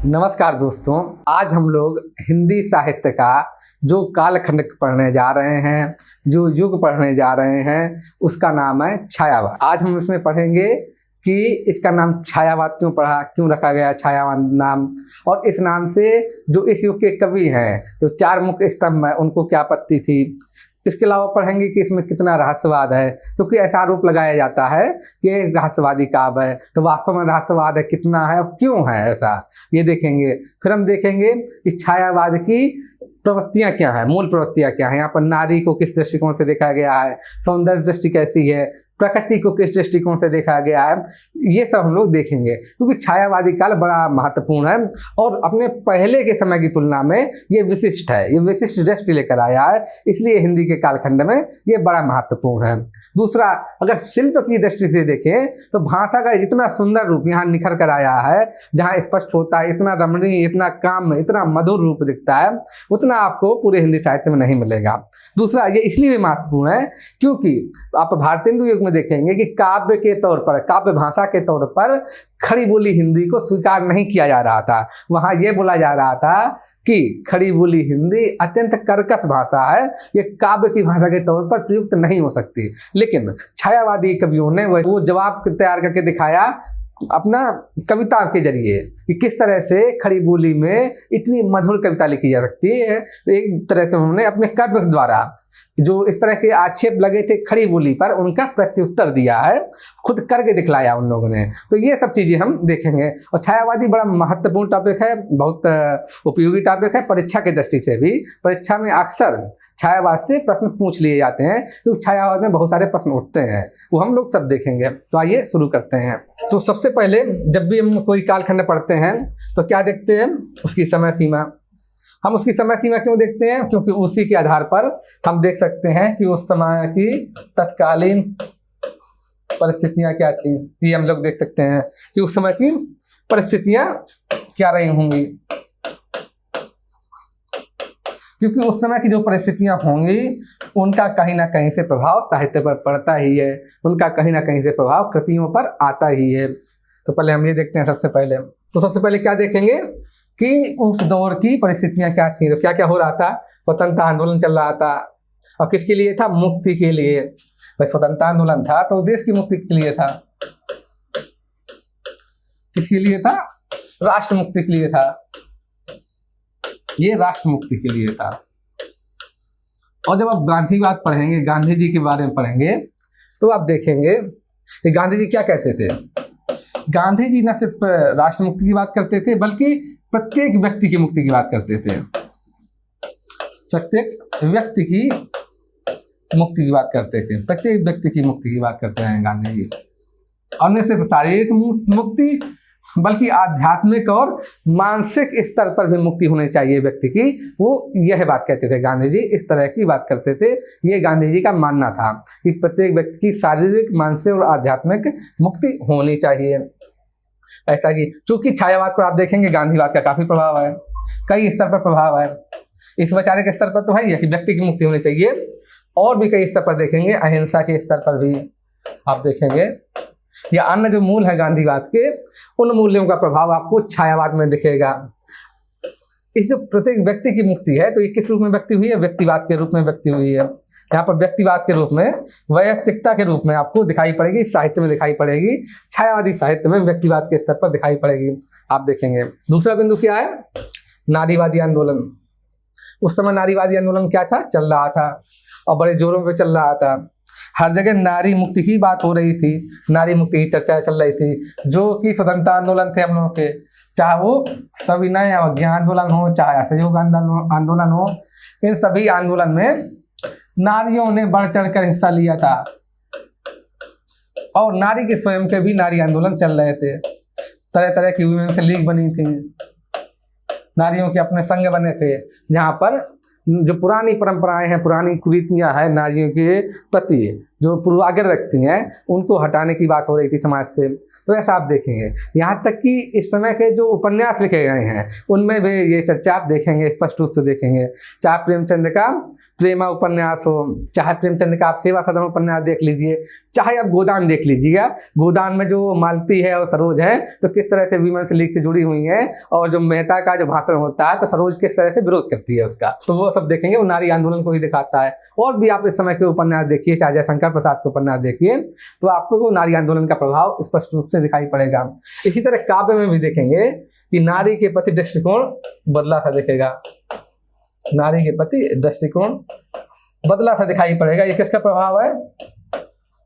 नमस्कार दोस्तों, आज हम लोग हिंदी साहित्य का जो कालखंड पढ़ने जा रहे हैं, जो युग पढ़ने जा रहे हैं, उसका नाम है छायावाद। आज हम इसमें पढ़ेंगे कि इसका नाम छायावाद क्यों रखा गया छायावाद नाम, और इस नाम से जो इस युग के कवि हैं, जो चार मुख्य स्तंभ हैं, उनको क्या आपत्ति थी। इसके अलावा पढ़ेंगे कि इसमें कितना रहस्यवाद है, क्योंकि ऐसा आरोप लगाया जाता है कि रहस्यवादी काव्य है, तो वास्तव में रहस्यवाद है कितना है और क्यों है ऐसा, ये देखेंगे। फिर हम देखेंगे कि छायावाद की प्रवृत्तियां क्या हैं, मूल प्रवृत्तियां क्या हैं। यहाँ पर नारी को किस दृष्टिकोण से देखा गया है, सौंदर्य दृष्टि कैसी है, प्रकृति को किस दृष्टिकोण से देखा गया है, ये सब हम लोग देखेंगे। क्योंकि छायावादी काल बड़ा महत्वपूर्ण है और अपने पहले के समय की तुलना में ये विशिष्ट है, ये विशिष्ट दृष्टि लेकर आया है, इसलिए हिंदी के कालखंड में ये बड़ा महत्वपूर्ण है। दूसरा, अगर शिल्प की दृष्टि से देखें तो भाषा का इतना सुंदर रूप यहाँ निखर कर आया है, जहाँ स्पष्ट होता है, इतना रमणीय, इतना काम्य, इतना मधुर रूप दिखता है, उतना आपको पूरे हिंदी साहित्य में नहीं मिलेगा। दूसरा, ये इसलिए भी महत्वपूर्ण है क्योंकि आप भारतेंदु युग में देखेंगे कि काव्य के तौर पर, काव्य भाषा के तौर पर खड़ी बोली हिंदी को स्वीकार नहीं किया जा रहा था। वहां यह बोला जा रहा था कि खड़ी बोली हिंदी अत्यंत कर्कश भाषा है, ये काव्य की भाषा के तौर पर प्रयुक्त नहीं हो सकती। लेकिन छायावादी कवियों ने वो जवाब तैयार करके दिखाया अपना कविता के जरिए कि किस तरह से खड़ी बोली में इतनी मधुर कविता लिखी जा सकती है। तो एक तरह से उन्होंने अपने काव्य द्वारा जो इस तरह के आक्षेप लगे थे खड़ी बोली पर, उनका प्रत्युत्तर दिया है, खुद करके दिखलाया उन लोगों ने। तो ये सब चीज़ें हम देखेंगे। और छायावादी बड़ा महत्वपूर्ण टॉपिक है, बहुत उपयोगी टॉपिक है परीक्षा की दृष्टि से भी। परीक्षा में अक्सर छायावाद से प्रश्न पूछ लिए जाते हैं, क्योंकि छायावाद में बहुत सारे प्रश्न उठते हैं, वो हम लोग सब देखेंगे। तो आइए शुरू करते हैं। तो सबसे पहले जब भी हम कोई कालखंड पढ़ते हैं तो क्या देखते हैं, उसकी समय सीमा। हम उसकी समय सीमा क्यों देखते हैं, क्योंकि उसी के आधार पर हम देख सकते हैं कि उस समय की तत्कालीन परिस्थितियां क्या थी। ये हम लोग देख सकते हैं कि उस समय की परिस्थितियां क्या रही होंगी, क्योंकि उस समय की जो परिस्थितियां होंगी उनका कहीं ना कहीं से प्रभाव साहित्य पर पड़ता ही है, उनका कहीं ना कहीं से प्रभाव कृतियों पर आता ही है। तो पहले हम ये देखते हैं। सबसे पहले क्या देखेंगे कि उस दौर की परिस्थितियां क्या थी। तो क्या क्या हो रहा था, स्वतंत्रता आंदोलन चल रहा था, और किसके लिए था, मुक्ति के लिए। भाई स्वतंत्रता आंदोलन था तो देश की मुक्ति के लिए था, किसके लिए था, राष्ट्र मुक्ति के लिए था, ये राष्ट्र मुक्ति के लिए था। और जब आप गांधीवाद पढ़ेंगे, गांधी जी के बारे में पढ़ेंगे, तो आप देखेंगे कि गांधी जी क्या कहते थे। गांधी जी न सिर्फ राष्ट्र मुक्ति की बात करते थे, बल्कि प्रत्येक व्यक्ति की मुक्ति की बात करते थे। प्रत्येक व्यक्ति की मुक्ति की बात करते थे, प्रत्येक व्यक्ति की मुक्ति की बात करते हैं गांधी जी। और न सिर्फ शारीरिक मुक्ति, बल्कि आध्यात्मिक और मानसिक स्तर पर भी मुक्ति होनी चाहिए व्यक्ति की, वो यह बात कहते थे गांधी जी। इस तरह की बात करते थे, ये गांधी जी का मानना था कि प्रत्येक व्यक्ति की शारीरिक, मानसिक और आध्यात्मिक मुक्ति होनी चाहिए। ऐसा कि चूंकि छायावाद पर आप देखेंगे गांधीवाद का काफी प्रभाव है, कई स्तर पर प्रभाव है। इस वैचारिक स्तर पर तो है ही कि व्यक्ति की मुक्ति होनी चाहिए, और भी कई स्तर पर देखेंगे, अहिंसा के स्तर पर भी आप देखेंगे, या अन्य जो मूल है गांधीवाद के, उन मूल्यों का प्रभाव आपको छायावाद में दिखेगा। इस जो प्रत्येक व्यक्ति की मुक्ति है, तो ये किस रूप में व्यक्ति हुई है, व्यक्तिवाद के रूप में व्यक्ति हुई है। यहाँ पर व्यक्तिवाद के रूप में, वैयक्तिकता के रूप में आपको दिखाई पड़ेगी, साहित्य में दिखाई पड़ेगी, छायावादी साहित्य में व्यक्तिवाद के स्तर पर दिखाई पड़ेगी, आप देखेंगे। दूसरा बिंदु क्या है, नारीवादी आंदोलन। उस समय नारीवादी आंदोलन क्या था, चल रहा था, और बड़े जोरों पे चल रहा था। हर जगह नारी मुक्ति की बात हो रही थी, नारी मुक्ति की चर्चा चल रही थी। जो कि स्वतंत्रता आंदोलन थे हम लोगों के, चाहे वो सविनय अवज्ञा आंदोलन हो, चाहे असहयोग आंदोलन हो, इन सभी आंदोलन में नारियों ने बढ़ चढ़ कर हिस्सा लिया था, और नारी के स्वयं के भी नारी आंदोलन चल रहे थे। तरह तरह की वुमेन्स लीग बनी थी, नारियों के अपने संघ बने थे, जहाँ पर जो पुरानी परंपराएं हैं, पुरानी कुरीतियां हैं नारियों के प्रति, जो पूर्वाग्रह रखती हैं उनको हटाने की बात हो रही थी समाज से। तो ऐसा आप देखेंगे, यहाँ तक कि इस समय के जो उपन्यास लिखे गए हैं उनमें भी ये चर्चा आप देखेंगे, स्पष्ट रूप से देखेंगे। चाहे प्रेमचंद का प्रेमा उपन्यास हो, चाहे प्रेमचंद का आप सेवा सदन उपन्यास देख लीजिए, चाहे आप गोदान देख लीजिएगा। गोदान में जो मालती है और सरोज है तो किस तरह से वीमेंस लीग से जुड़ी हुई है, और जो मेहता का जो भाषण होता है तो सरोज किस तरह से विरोध करती है उसका, तो वो सब देखेंगे। वो नारी आंदोलन को ही दिखाता है। और भी आप इस समय के उपन्यास देखिए, चाहे जयशंकर प्रसाद के उपन्यास देखिए, तो आपको नारी आंदोलन का प्रभाव स्पष्ट रूप से दिखाई पड़ेगा। इसी तरह काव्य में भी देखेंगे कि नारी के प्रति दृष्टिकोण बदला सा दिखेगा, नारी के प्रति दृष्टिकोण बदला सा दिखाई पड़ेगा। ये किसका प्रभाव है?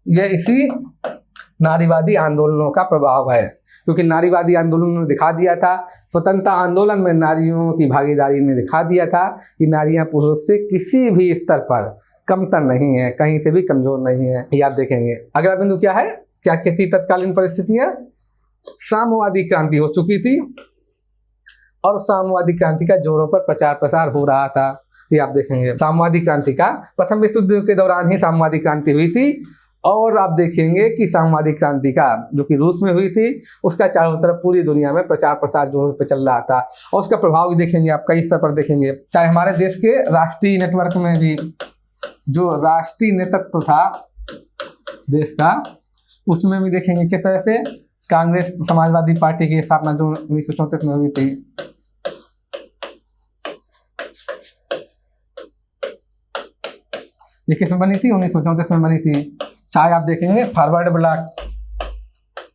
ये इसी नारीवादी आंदोलनों का प्रभाव है, क्योंकि नारीवादी आंदोलन ने दिखा दिया था, स्वतंत्रता आंदोलन में नारियों की भागीदारी ने दिखा दिया था कि नारियां पुरुष से किसी भी स्तर पर कमतर नहीं है, कहीं से भी कमजोर नहीं है। ये आप देखेंगे। अगला बिंदु क्या है? क्या थी तत्कालीन परिस्थितियां? साम्यवादी क्रांति हो चुकी थी और साम्यवादी क्रांति का जोरों पर प्रचार प्रसार हो रहा था। ये आप देखेंगे। साम्यवादी क्रांति का प्रथम विश्व युद्ध के दौरान ही साम्यवादी क्रांति हुई थी, और आप देखेंगे कि साम्यवादी क्रांति का जो कि रूस में हुई थी उसका चारों तरफ पूरी दुनिया में प्रचार प्रसार जोरों पर चल रहा था, और उसका प्रभाव भी देखेंगे आप कई स्तर पर देखेंगे। चाहे हमारे देश के राष्ट्रीय नेटवर्क में भी जो राष्ट्रीय नेतृत्व था देश का, उसमें भी देखेंगे किस तरह से कांग्रेस समाजवादी पार्टी की स्थापना जो 1934 में हुई थी। ये किसमें बनी थी? 1934 में बनी थी। चाहे आप देखेंगे फॉरवर्ड ब्लॉक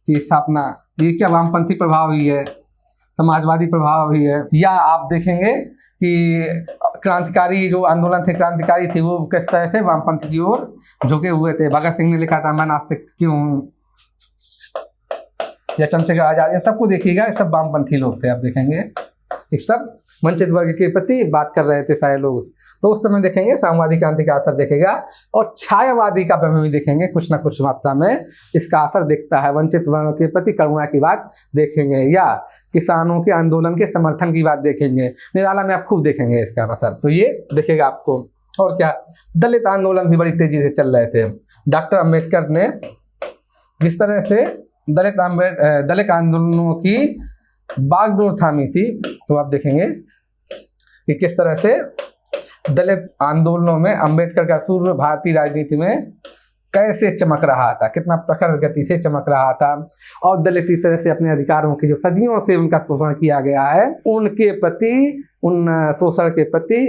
की स्थापना, ये क्या वामपंथी प्रभाव ही है, समाजवादी प्रभाव ही है। या आप देखेंगे कि क्रांतिकारी जो आंदोलन थे, क्रांतिकारी थे, वो किस तरह से वामपंथी की ओर झुके हुए थे। भगत सिंह ने लिखा था मैं नास्तिक क्यों हूं, या चंद्रशेखर आजाद, इन सबको देखिएगा, सब वामपंथी लोग थे। आप देखेंगे इस सब वंचित वर्ग के प्रति बात कर रहे थे सारे लोग। तो उस समय देखेंगे साम्यवादी क्रांति का असर देखेगा, और छायावादी का भी देखेंगे कुछ ना कुछ मात्रा में इसका असर दिखता है। वंचित वर्ग के प्रति करुणा की बात देखेंगे, या किसानों के आंदोलन के समर्थन की बात देखेंगे। निराला में आप खूब देखेंगे इसका असर, तो ये देखेगा आपको। और क्या, दलित आंदोलन भी बड़ी तेजी से चल रहे थे। डॉक्टर अम्बेडकर ने जिस तरह से दलित आंदोलनों की बागडोर थामी थी, तो आप देखेंगे कि किस तरह से दलित आंदोलनों में अंबेडकर का सूर्य भारतीय राजनीति में कैसे चमक रहा था, कितना प्रखर गति से चमक रहा था। और दलित इस तरह से अपने अधिकारों की जो सदियों से उनका शोषण किया गया है, उनके प्रति, उन शोषण के प्रति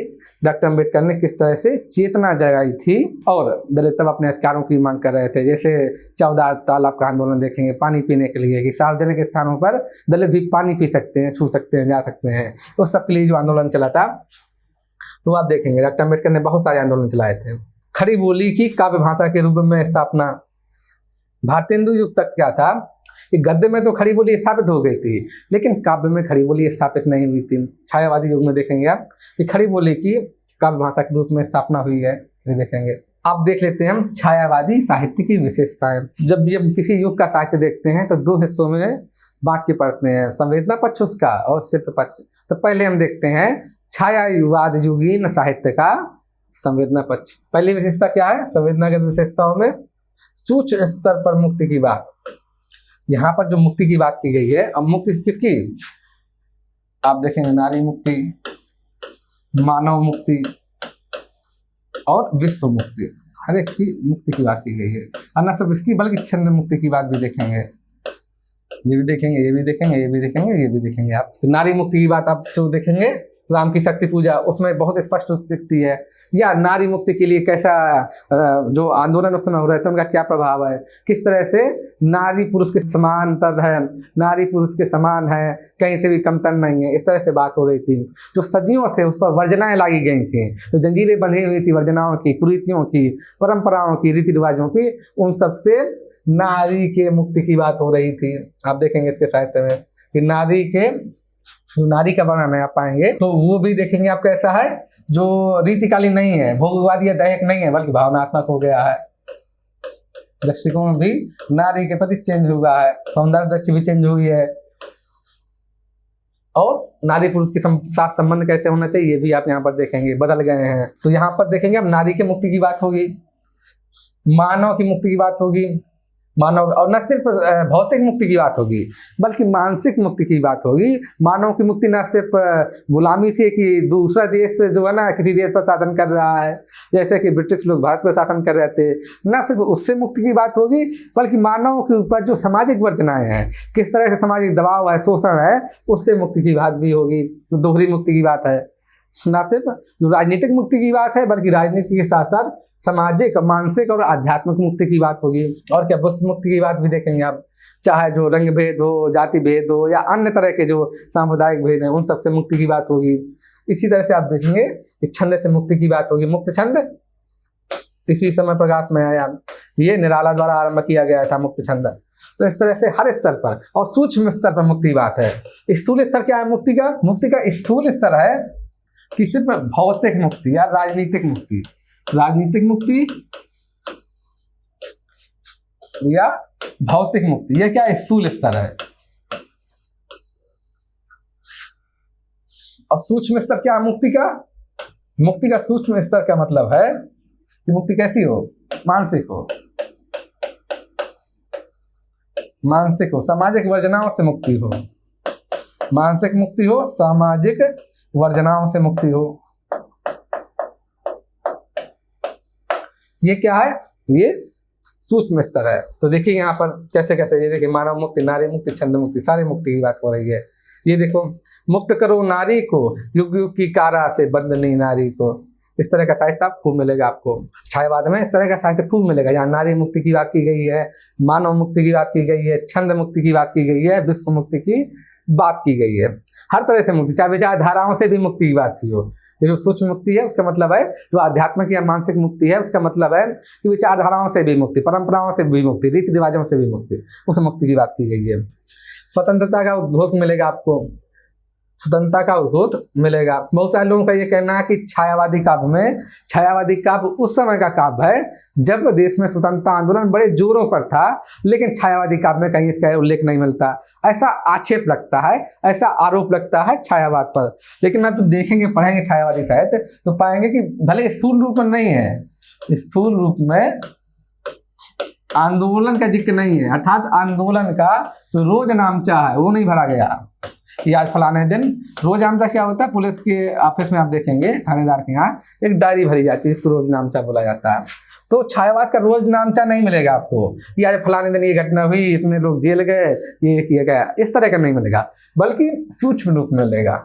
डॉक्टर अम्बेडकर ने किस तरह से चेतना जगाई थी, और दलित तब अपने अधिकारों की मांग कर रहे थे। जैसे चौदार तालाब का आंदोलन देखेंगे, पानी पीने के लिए, कि सार्वजनिक स्थानों पर दलित भी पानी पी सकते हैं, छू सकते हैं, जा सकते हैं। उस सब के लिए जो आंदोलन चला था, तो आप देखेंगे डॉक्टर अम्बेडकर ने बहुत सारे आंदोलन चलाए थे। खड़ी बोली की काव्य भाषा के रूप में स्थापना। भारतेंदु युग तक क्या था कि गद्य में तो खड़ी बोली स्थापित हो गई थी, लेकिन काव्य में खड़ी बोली स्थापित नहीं हुई थी। छायावादी युग में देखेंगे आप कि खड़ी बोली की काव्य भाषा के रूप में स्थापना हुई है, ये देखेंगे। अब देख लेते हैं हम छायावादी साहित्य की विशेषताएं। जब भी हम किसी युग का साहित्य देखते हैं तो दो हिस्सों में बांट के पढ़ते हैं, संवेदना पक्ष उसका और शिल्प पक्ष। तो पहले हम देखते हैं छायावाद युगीन साहित्य का संवेदना पक्ष। पहली विशेषता क्या है संवेदना की विशेषताओं में? सूक्ष्म स्तर पर मुक्ति की बात। यहाँ पर जो मुक्ति की बात की गई है, अब मुक्ति किसकी? आप देखेंगे नारी मुक्ति, मानव मुक्ति और विश्व मुक्ति, हर एक की मुक्ति की बात की गई है। और न सिर्फ इसकी बल्कि छंद मुक्ति की बात भी देखेंगे, ये भी देखेंगे, ये भी देखेंगे, ये भी देखेंगे, ये भी देखेंगे। आप तो नारी मुक्ति की बात आप जो देखेंगे, राम की शक्ति पूजा, उसमें बहुत स्पष्ट रूप से दिखती है। या नारी मुक्ति के लिए कैसा जो आंदोलन उस समय हो रहे थे उनका क्या प्रभाव है, किस तरह से नारी पुरुष के समांतर है, नारी पुरुष के समान है, कहीं से भी कमतर नहीं है, इस तरह से बात हो रही थी। जो सदियों से उस पर वर्जनाएं लाई गई थी, जो जंजीरें बंधी हुई थी वर्जनाओं की, कुरीतियों की, परंपराओं की, रीति रिवाजों की, उन सब से नारी के मुक्ति की बात हो रही थी। आप देखेंगे इसके साहित्य में कि नारी के जो नारी का वर्णन है आप पाएंगे, तो वो भी देखेंगे आप कैसा है, जो रीतिकालीन नहीं है, भोगवादी या दैहिक नहीं है, बल्कि भावनात्मक हो गया है। दृष्टिकोण भी नारी के प्रति चेंज हुआ है, सौंदर्य दृष्टि भी चेंज हुई है, और नारी पुरुष के साथ संबंध कैसे होना चाहिए ये भी आप यहाँ पर देखेंगे, बदल गए हैं। तो यहाँ पर देखेंगे अब नारी के मुक्ति की बात होगी। मानव की मुक्ति की बात होगी, मानव, और न सिर्फ भौतिक मुक्ति की बात होगी बल्कि मानसिक मुक्ति की बात होगी। मानव की मुक्ति न सिर्फ गुलामी से कि दूसरा देश जो है ना किसी देश पर शासन कर रहा है, जैसे कि ब्रिटिश लोग भारत पर शासन कर रहे थे, न सिर्फ उससे मुक्ति की बात होगी बल्कि मानव के ऊपर जो सामाजिक वर्जनाएं हैं, किस तरह से सामाजिक दबाव है, शोषण है, उससे मुक्ति की बात भी होगी। तो दोहरी मुक्ति की बात है, न सिर्फ जो राजनीतिक मुक्ति की बात है बल्कि राजनीति के साथ साथ सामाजिक, मानसिक और आध्यात्मिक मुक्ति की बात होगी। और क्या बुद्ध मुक्ति की बात भी देखेंगे आप, चाहे जो रंग भेद हो, जाति भेद हो या अन्य तरह के जो सांप्रदायिक भेद हैं, उन सब से मुक्ति की बात होगी। इसी तरह से आप देखेंगे कि छंद से मुक्ति की बात होगी। मुक्त छंद इसी समय प्रकाश में आया, ये निराला द्वारा आरंभ किया गया था मुक्त छंद। तो इस तरह से हर स्तर पर और सूक्ष्म स्तर पर मुक्ति की बात है। स्थूल स्तर क्या है मुक्ति का? मुक्ति का स्थूल स्तर है कि सिर्फ भौतिक मुक्ति या राजनीतिक मुक्ति, राजनीतिक मुक्ति या भौतिक मुक्ति, ये क्या स्थूल स्तर है। और सूक्ष्म स्तर क्या है मुक्ति का? मुक्ति का सूक्ष्म स्तर का मतलब है कि मुक्ति कैसी हो? मानसिक हो, मानसिक हो, सामाजिक वर्जनाओं से मुक्ति हो, मानसिक मुक्ति हो, सामाजिक वर्जनाओं से मुक्ति हो। ये क्या है? ये सूक्ष्म स्तर है। तो देखिए यहाँ पर कैसे कैसे, ये देखिए मानव मुक्ति, नारी मुक्ति, छंद मुक्ति, सारी मुक्ति की बात हो रही है। ये देखो, मुक्त करो नारी को, युग युग की कारा से बंधनी नारी को। इस तरह का साहित्य आप खूब मिलेगा आपको छायावाद में, इस तरह का साहित्य खूब मिलेगा। यहाँ नारी मुक्ति की बात की गई है, मानव मुक्ति की बात की गई है, छंद मुक्ति की बात की गई है, विश्व मुक्ति की बात की गई है। हर तरह से मुक्ति, चाहे विचारधाराओं से भी मुक्ति की बात हुई हो। ये जो सूक्ष्म मुक्ति है उसका मतलब है, जो आध्यात्मिक या मानसिक मुक्ति है उसका मतलब है कि विचारधाराओं से भी मुक्ति, परंपराओं से भी मुक्ति, रीति रिवाजों से भी मुक्ति, उस मुक्ति की बात की गई है। स्वतंत्रता का उद्घोष मिलेगा आपको, स्वतंत्रता का उद्घोष मिलेगा। बहुत सारे लोगों का ये कहना है कि छायावादी काव्य में, छायावादी काव्य उस समय का काव्य है जब देश में स्वतंत्रता आंदोलन बड़े जोरों पर था, लेकिन छायावादी काव्य में कहीं इसका उल्लेख नहीं मिलता। ऐसा आक्षेप लगता है, ऐसा आरोप लगता है छायावाद पर। लेकिन आप तो देखेंगे, पढ़ेंगे छायावादी साहित्य तो पाएंगे कि भले स्थूल रूप में नहीं है, स्थूल रूप में आंदोलन का जिक्र नहीं है, अर्थात आंदोलन का जो रोज नामचा है वो नहीं भरा गया कि आज फलाने दिन। रोज नामचा क्या होता है? पुलिस के ऑफिस में आप देखेंगे, थानेदार के यहाँ एक डायरी भरी जाती है, इसको रोज नामचा बोला जाता है। तो छायावाद का रोज नामचा नहीं मिलेगा आपको कि आज फलाने दिन ये घटना हुई, इतने लोग जेल गए, ये किया गया, इस तरह का नहीं मिलेगा, बल्कि सूक्ष्म रूप में मिलेगा।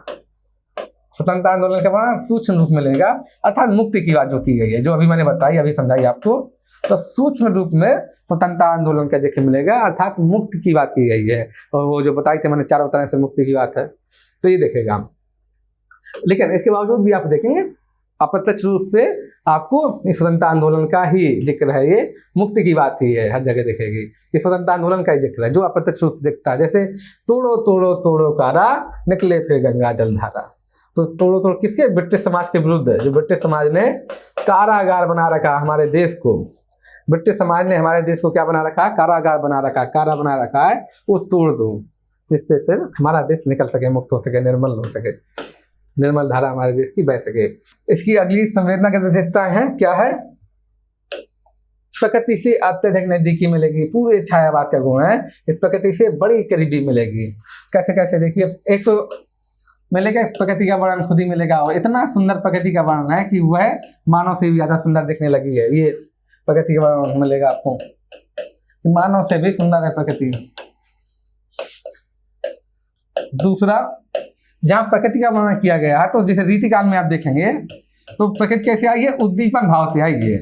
स्वतंत्रता आंदोलन का वर्णन सूक्ष्म रूप में मिलेगा, अर्थात मुक्ति की बात जो की गई है, जो अभी मैंने बताई, अभी समझाई आपको। तो सूक्ष्म रूप में स्वतंत्रता आंदोलन का जिक्र मिलेगा, अर्थात मुक्ति की बात की गई है। और वो जो बताई थी मैंने चारों तरह से मुक्ति की बात है, तो ये देखेगा। लेकिन इसके बावजूद भी आप देखेंगे अप्रत्यक्ष रूप से आपको स्वतंत्रता आंदोलन का ही जिक्र है, ये मुक्ति की बात ही है, हर जगह देखेगी ये स्वतंत्रता आंदोलन का ही जिक्र है, जो अप्रत्यक्ष रूप से दिखता है। जैसे तोड़ो तोड़ो तोड़ो कारा, निकले फिर गंगा जलधारा। तो तोड़ो तोड़ किसके? ब्रिटिश समाज के विरुद्ध, जो ब्रिटिश समाज ने कारागार बना रखा हमारे देश को। ब्रिटिश समाज ने हमारे देश को क्या बना रखा है? कारागार बना रखा, कारा बना रखा है, वो तोड़ दो, जिससे फिर हमारा देश निकल सके, मुक्त हो सके, निर्मल हो सके, निर्मल धारा हमारे देश की बह सके। इसकी अगली संवेदना की विशेषता है क्या है? प्रकृति से अत्यधिक नजदीकी मिलेगी। पूरे छायावाद का गुण है, इस प्रकृति से बड़ी करीबी मिलेगी। कैसे कैसे देखिए, एक तो मिलेगा प्रकृति का वर्णन खुद ही मिलेगा, और इतना सुंदर प्रकृति का वर्णन है कि वह मानव से भी ज्यादा सुंदर दिखने लगी है। ये प्रकृति का वर्णन मिलेगा आपको, मानव से भी सुंदर है प्रकृति। दूसरा, जहां प्रकृति का वर्णन किया गया है, तो जैसे रीतिकाल में आप देखेंगे तो प्रकृति कैसे आई है? उद्दीपन भाव से आई है।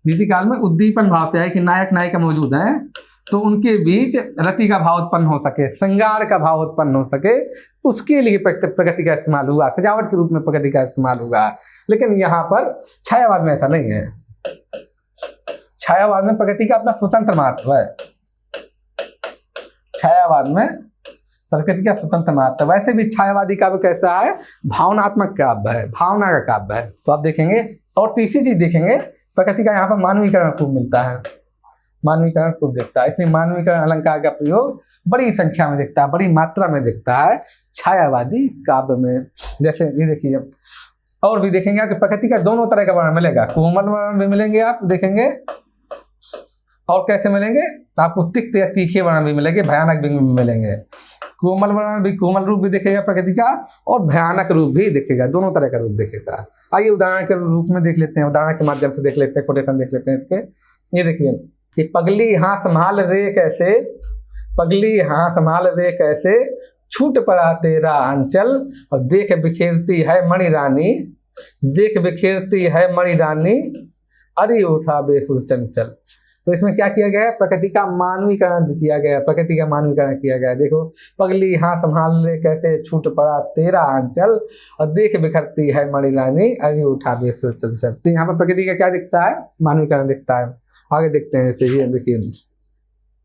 रीतिकाल में उद्दीपन भाव से आई कि नायक नायिका मौजूद हैं, तो उनके बीच रति का भाव उत्पन्न हो सके, श्रृंगार का भाव उत्पन्न हो सके, उसके लिए प्रकृति का इस्तेमाल हुआ, सजावट के रूप में प्रकृति का इस्तेमाल हुआ। लेकिन यहाँ पर छायावाद में ऐसा नहीं है। छायावाद में प्रकृति का अपना स्वतंत्र महत्व है, छायावाद में प्रकृति का स्वतंत्र महत्व। वैसे भी छायावादी काव्य कैसा है? भावनात्मक काव्य है, भावना का काव्य है। तो आप देखेंगे, और तीसरी चीज देखेंगे, प्रकृति का यहाँ पर मानवीकरण खूब मिलता है, मानवीकरण खूब दिखता है। इसलिए मानवीकरण अलंकार का प्रयोग बड़ी संख्या में दिखता है, बड़ी मात्रा में दिखता है छायावादी काव्य में। जैसे ये देखिए, और भी देखेंगे आपके प्रकृति का दोनों तरह का वर्णन मिलेगा, कोमल वर्णन भी मिलेंगे आप देखेंगे, और कैसे मिलेंगे आपको तिक्त या तीखे वर्णन भी मिलेंगे, भयानक भी मिलेंगे। कोमल वर्णन भी, कोमल रूप भी दिखेगा प्रकृति का, और भयानक रूप भी दिखेगा, दोनों तरह का रूप दिखेगा। आइए उदाहरण के रूप में देख लेते हैं, उदाहरण के माध्यम से देख लेते हैं, कोटेशन देख लेते हैं इसके। ये देखिए कि पगली हाँ संभाल रे कैसे, पगली हाँ संभाल रे कैसे, छूट पड़ा तेरा अंचल, और देख बिखेरती है मणि रानी, देख बिखेरती है मणि रानी, अरे उठा बेसुर चंचल। तो इसमें क्या किया गया है, प्रकृति का मानवीकरण किया गया है, प्रकृति का मानवीकरण किया गया है। देखो पगली हाँ संभाल ले कैसे, छूट पड़ा तेरा अंचल, और देख बिखरती है मणि रानी, अरे उठा बेसुर चंचल। तो यहाँ पर प्रकृति का क्या दिखता है, मानवीकरण दिखता है। आगे देखते हैं इसे, ये देखिए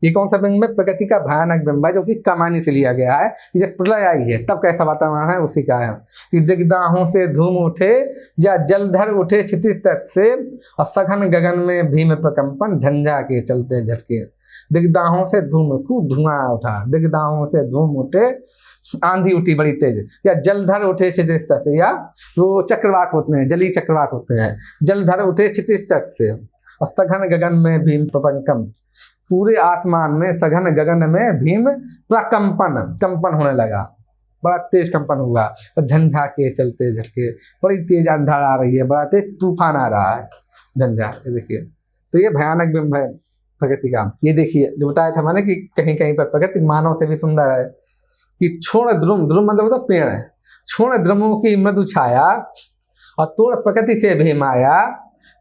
ये कौन सा बिंब है, प्रकृति का भयानक बिंब है, जो कि कमानी से लिया गया है। जब प्रलय आई है तब कैसा वातावरण है उसी का है कि दिग्दाहों से धूम उठे या जलधर उठे क्षितिज तट से, और सघन गगन में भीम प्रकंपन, झंझा के चलते झटके। दिग्दाहों से धूम, खूब धुआं उठा, दिग्दाहों से धूम उठे, आंधी उठी बड़ी तेज, या जलधर उठे क्षितिज तट से, या वो चक्रवात होते हैं, जलीय चक्रवात होते हैं, जलधर उठे क्षितिज तट से, और सघन गगन में भीम प्रकंपन, पूरे आसमान में सघन गगन में भीम प्रकंपन, कंपन होने लगा, बड़ा तेज कंपन हुआ, और झंझा के चलते झटके, बड़ी तेज अंधड़ आ रही है, बड़ा तेज तूफान आ रहा है, झंझा। ये देखिए, तो ये भयानक बिंब है प्रकृति का। ये देखिए जो बताया था मैंने कि कहीं कहीं पर प्रकृति मानव से भी सुंदर है, कि छोड़ ध्रुम, ध्रुम मतलब होता पेड़ है, छोड़ ध्रुमों की मृदु छाया, और तोड़ प्रकृति से भी माया,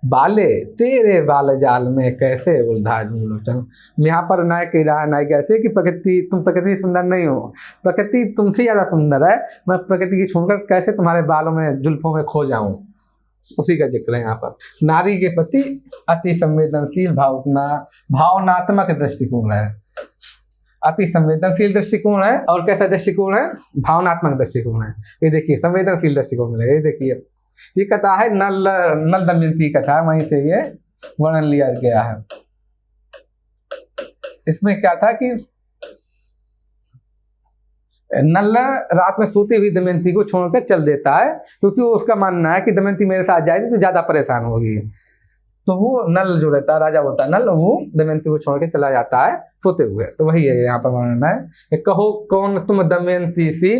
बाले तेरे बाल जाल में कैसे उलझा लोचन। यहाँ पर नायक कह रहा है, नायक ऐसे कि प्रकृति, तुम प्रकृति सुंदर नहीं हो, प्रकृति तुमसे ज़्यादा सुंदर है, मैं प्रकृति की छोड़कर कैसे तुम्हारे बालों में, जुल्फों में खो जाऊं, उसी का जिक्र है यहाँ पर। नारी के प्रति अति संवेदनशील भावनात्मक दृष्टिकोण है, अति संवेदनशील दृष्टिकोण है, और कैसा दृष्टिकोण है, भावनात्मक दृष्टिकोण है। ये देखिए संवेदनशील दृष्टिकोण मिलेगा। ये देखिए ये कथा है नल दमयंती कथा, वहीं से ये वर्णन लिया गया है। इसमें क्या था कि नल रात में सोती हुई दमयंती को छोड़कर चल देता है, क्योंकि वो उसका मानना है कि दमयंती मेरे साथ जाएगी तो ज्यादा परेशान होगी। तो वो नल जो रहता है, राजा होता है नल, वो दमयंती को छोड़ के चला जाता है सोते हुए। तो वही है यहाँ पर वर्णन है, कहो कौन तुम दमयंती सी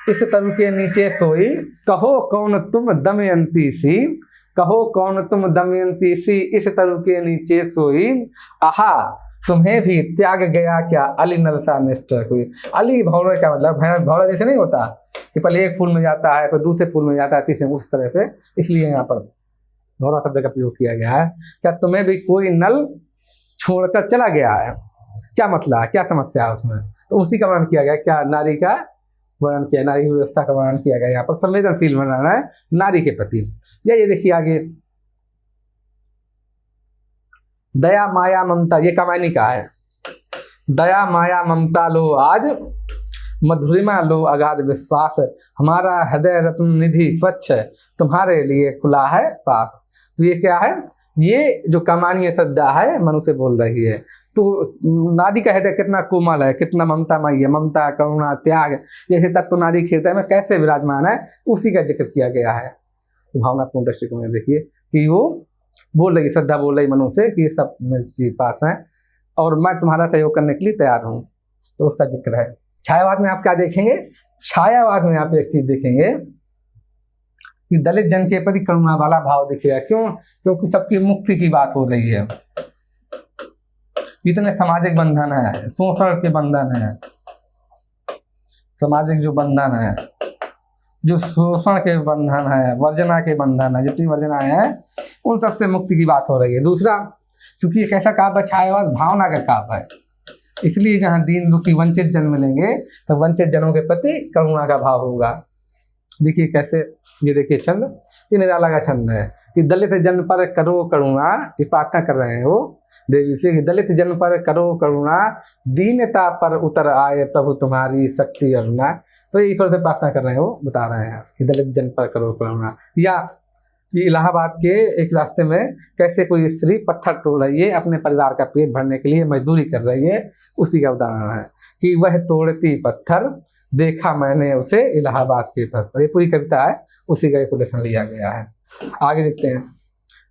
इस तरु के नीचे सोई, कहो कौन तुम दमयंती सी, कहो कौन तुम दमयंती सी इस तरु के नीचे सोई, आहा तुम्हें भी त्याग गया क्या अली नल सा निष्ठा कोई। अली भौरे का मतलब भौरा जैसे नहीं होता कि पहले एक फूल में जाता है फिर दूसरे फूल में जाता है तीसरे, उस तरह से, इसलिए यहाँ पर भौरा शब्द का प्रयोग किया गया है। क्या तुम्हें भी कोई नल छोड़कर चला गया है, क्या मसला है, क्या समस्या है उसमें, तो उसी का वर्णन किया गया। क्या नारी का वर्णन किया, नारी व्यवस्था का वर्णन किया गया यहाँ पर, संवेदनशील वर्णन है नारी के प्रति। ये देखिए आगे, दया माया ममता, ये कमानी का है। दया माया ममता लो आज, मधुरिमा लो अगाध विश्वास, हमारा हृदय रत्न निधि स्वच्छ तुम्हारे लिए खुला है पास। तो ये क्या है, ये जो कमानी श्रद्धा है मनु से बोल रही है। तो नारी का हृदय कितना कोमल है, कितना ममतामय है, ममता करुणा त्याग जैसे तत्व नारी के हृदय में कैसे विराजमान है, उसी का जिक्र किया गया है भावनापूर्ण दृष्टिकोण में। देखिए कि वो बोल रही, श्रद्धा बोल रही मनु से कि ये सब मेरे पास हैं और मैं तुम्हारा सहयोग करने के लिए तैयार हूँ, तो उसका जिक्र है। छायावाद में आप क्या देखेंगे, छायावाद में आप एक चीज देखेंगे कि दलित जन के प्रति करुणा वाला भाव दिखेगा। क्यों? क्योंकि सबकी मुक्ति की बात हो रही है। इतने सामाजिक बंधन है, शोषण के बंधन है, सामाजिक जो बंधन है, जो शोषण के बंधन है, वर्जना के बंधन है, जितनी वर्जनाएं हैं उन सबसे मुक्ति की बात हो रही है। दूसरा, क्योंकि एक ऐसा काव्य छायावाद भावना का काव्य है, इसलिए जहाँ दीन दुखी वंचित जन मिलेंगे तो वंचित जनों के प्रति करुणा का भाव होगा। देखिए कैसे, ये देखिए छंद, ये निराला का छंद है कि दलित जन पर करो करुणा, ये प्रार्थना कर रहे हैं वो देवी से कि दलित जन पर करो करुणा, दीनता पर उतर आए प्रभु तुम्हारी शक्ति अरुणा। तो ये ईश्वर से प्रार्थना कर रहे हैं, वो बता रहे हैं कि दलित जन पर करो करुणा। या कि इलाहाबाद के एक रास्ते में कैसे कोई स्त्री पत्थर तोड़ रही है, अपने परिवार का पेट भरने के लिए मजदूरी कर रही है, उसी का उदाहरण है कि वह तोड़ती पत्थर देखा मैंने उसे इलाहाबाद के पथ पर। ये पूरी कविता है, उसी का एक कोटेशन लिया गया है। आगे देखते हैं।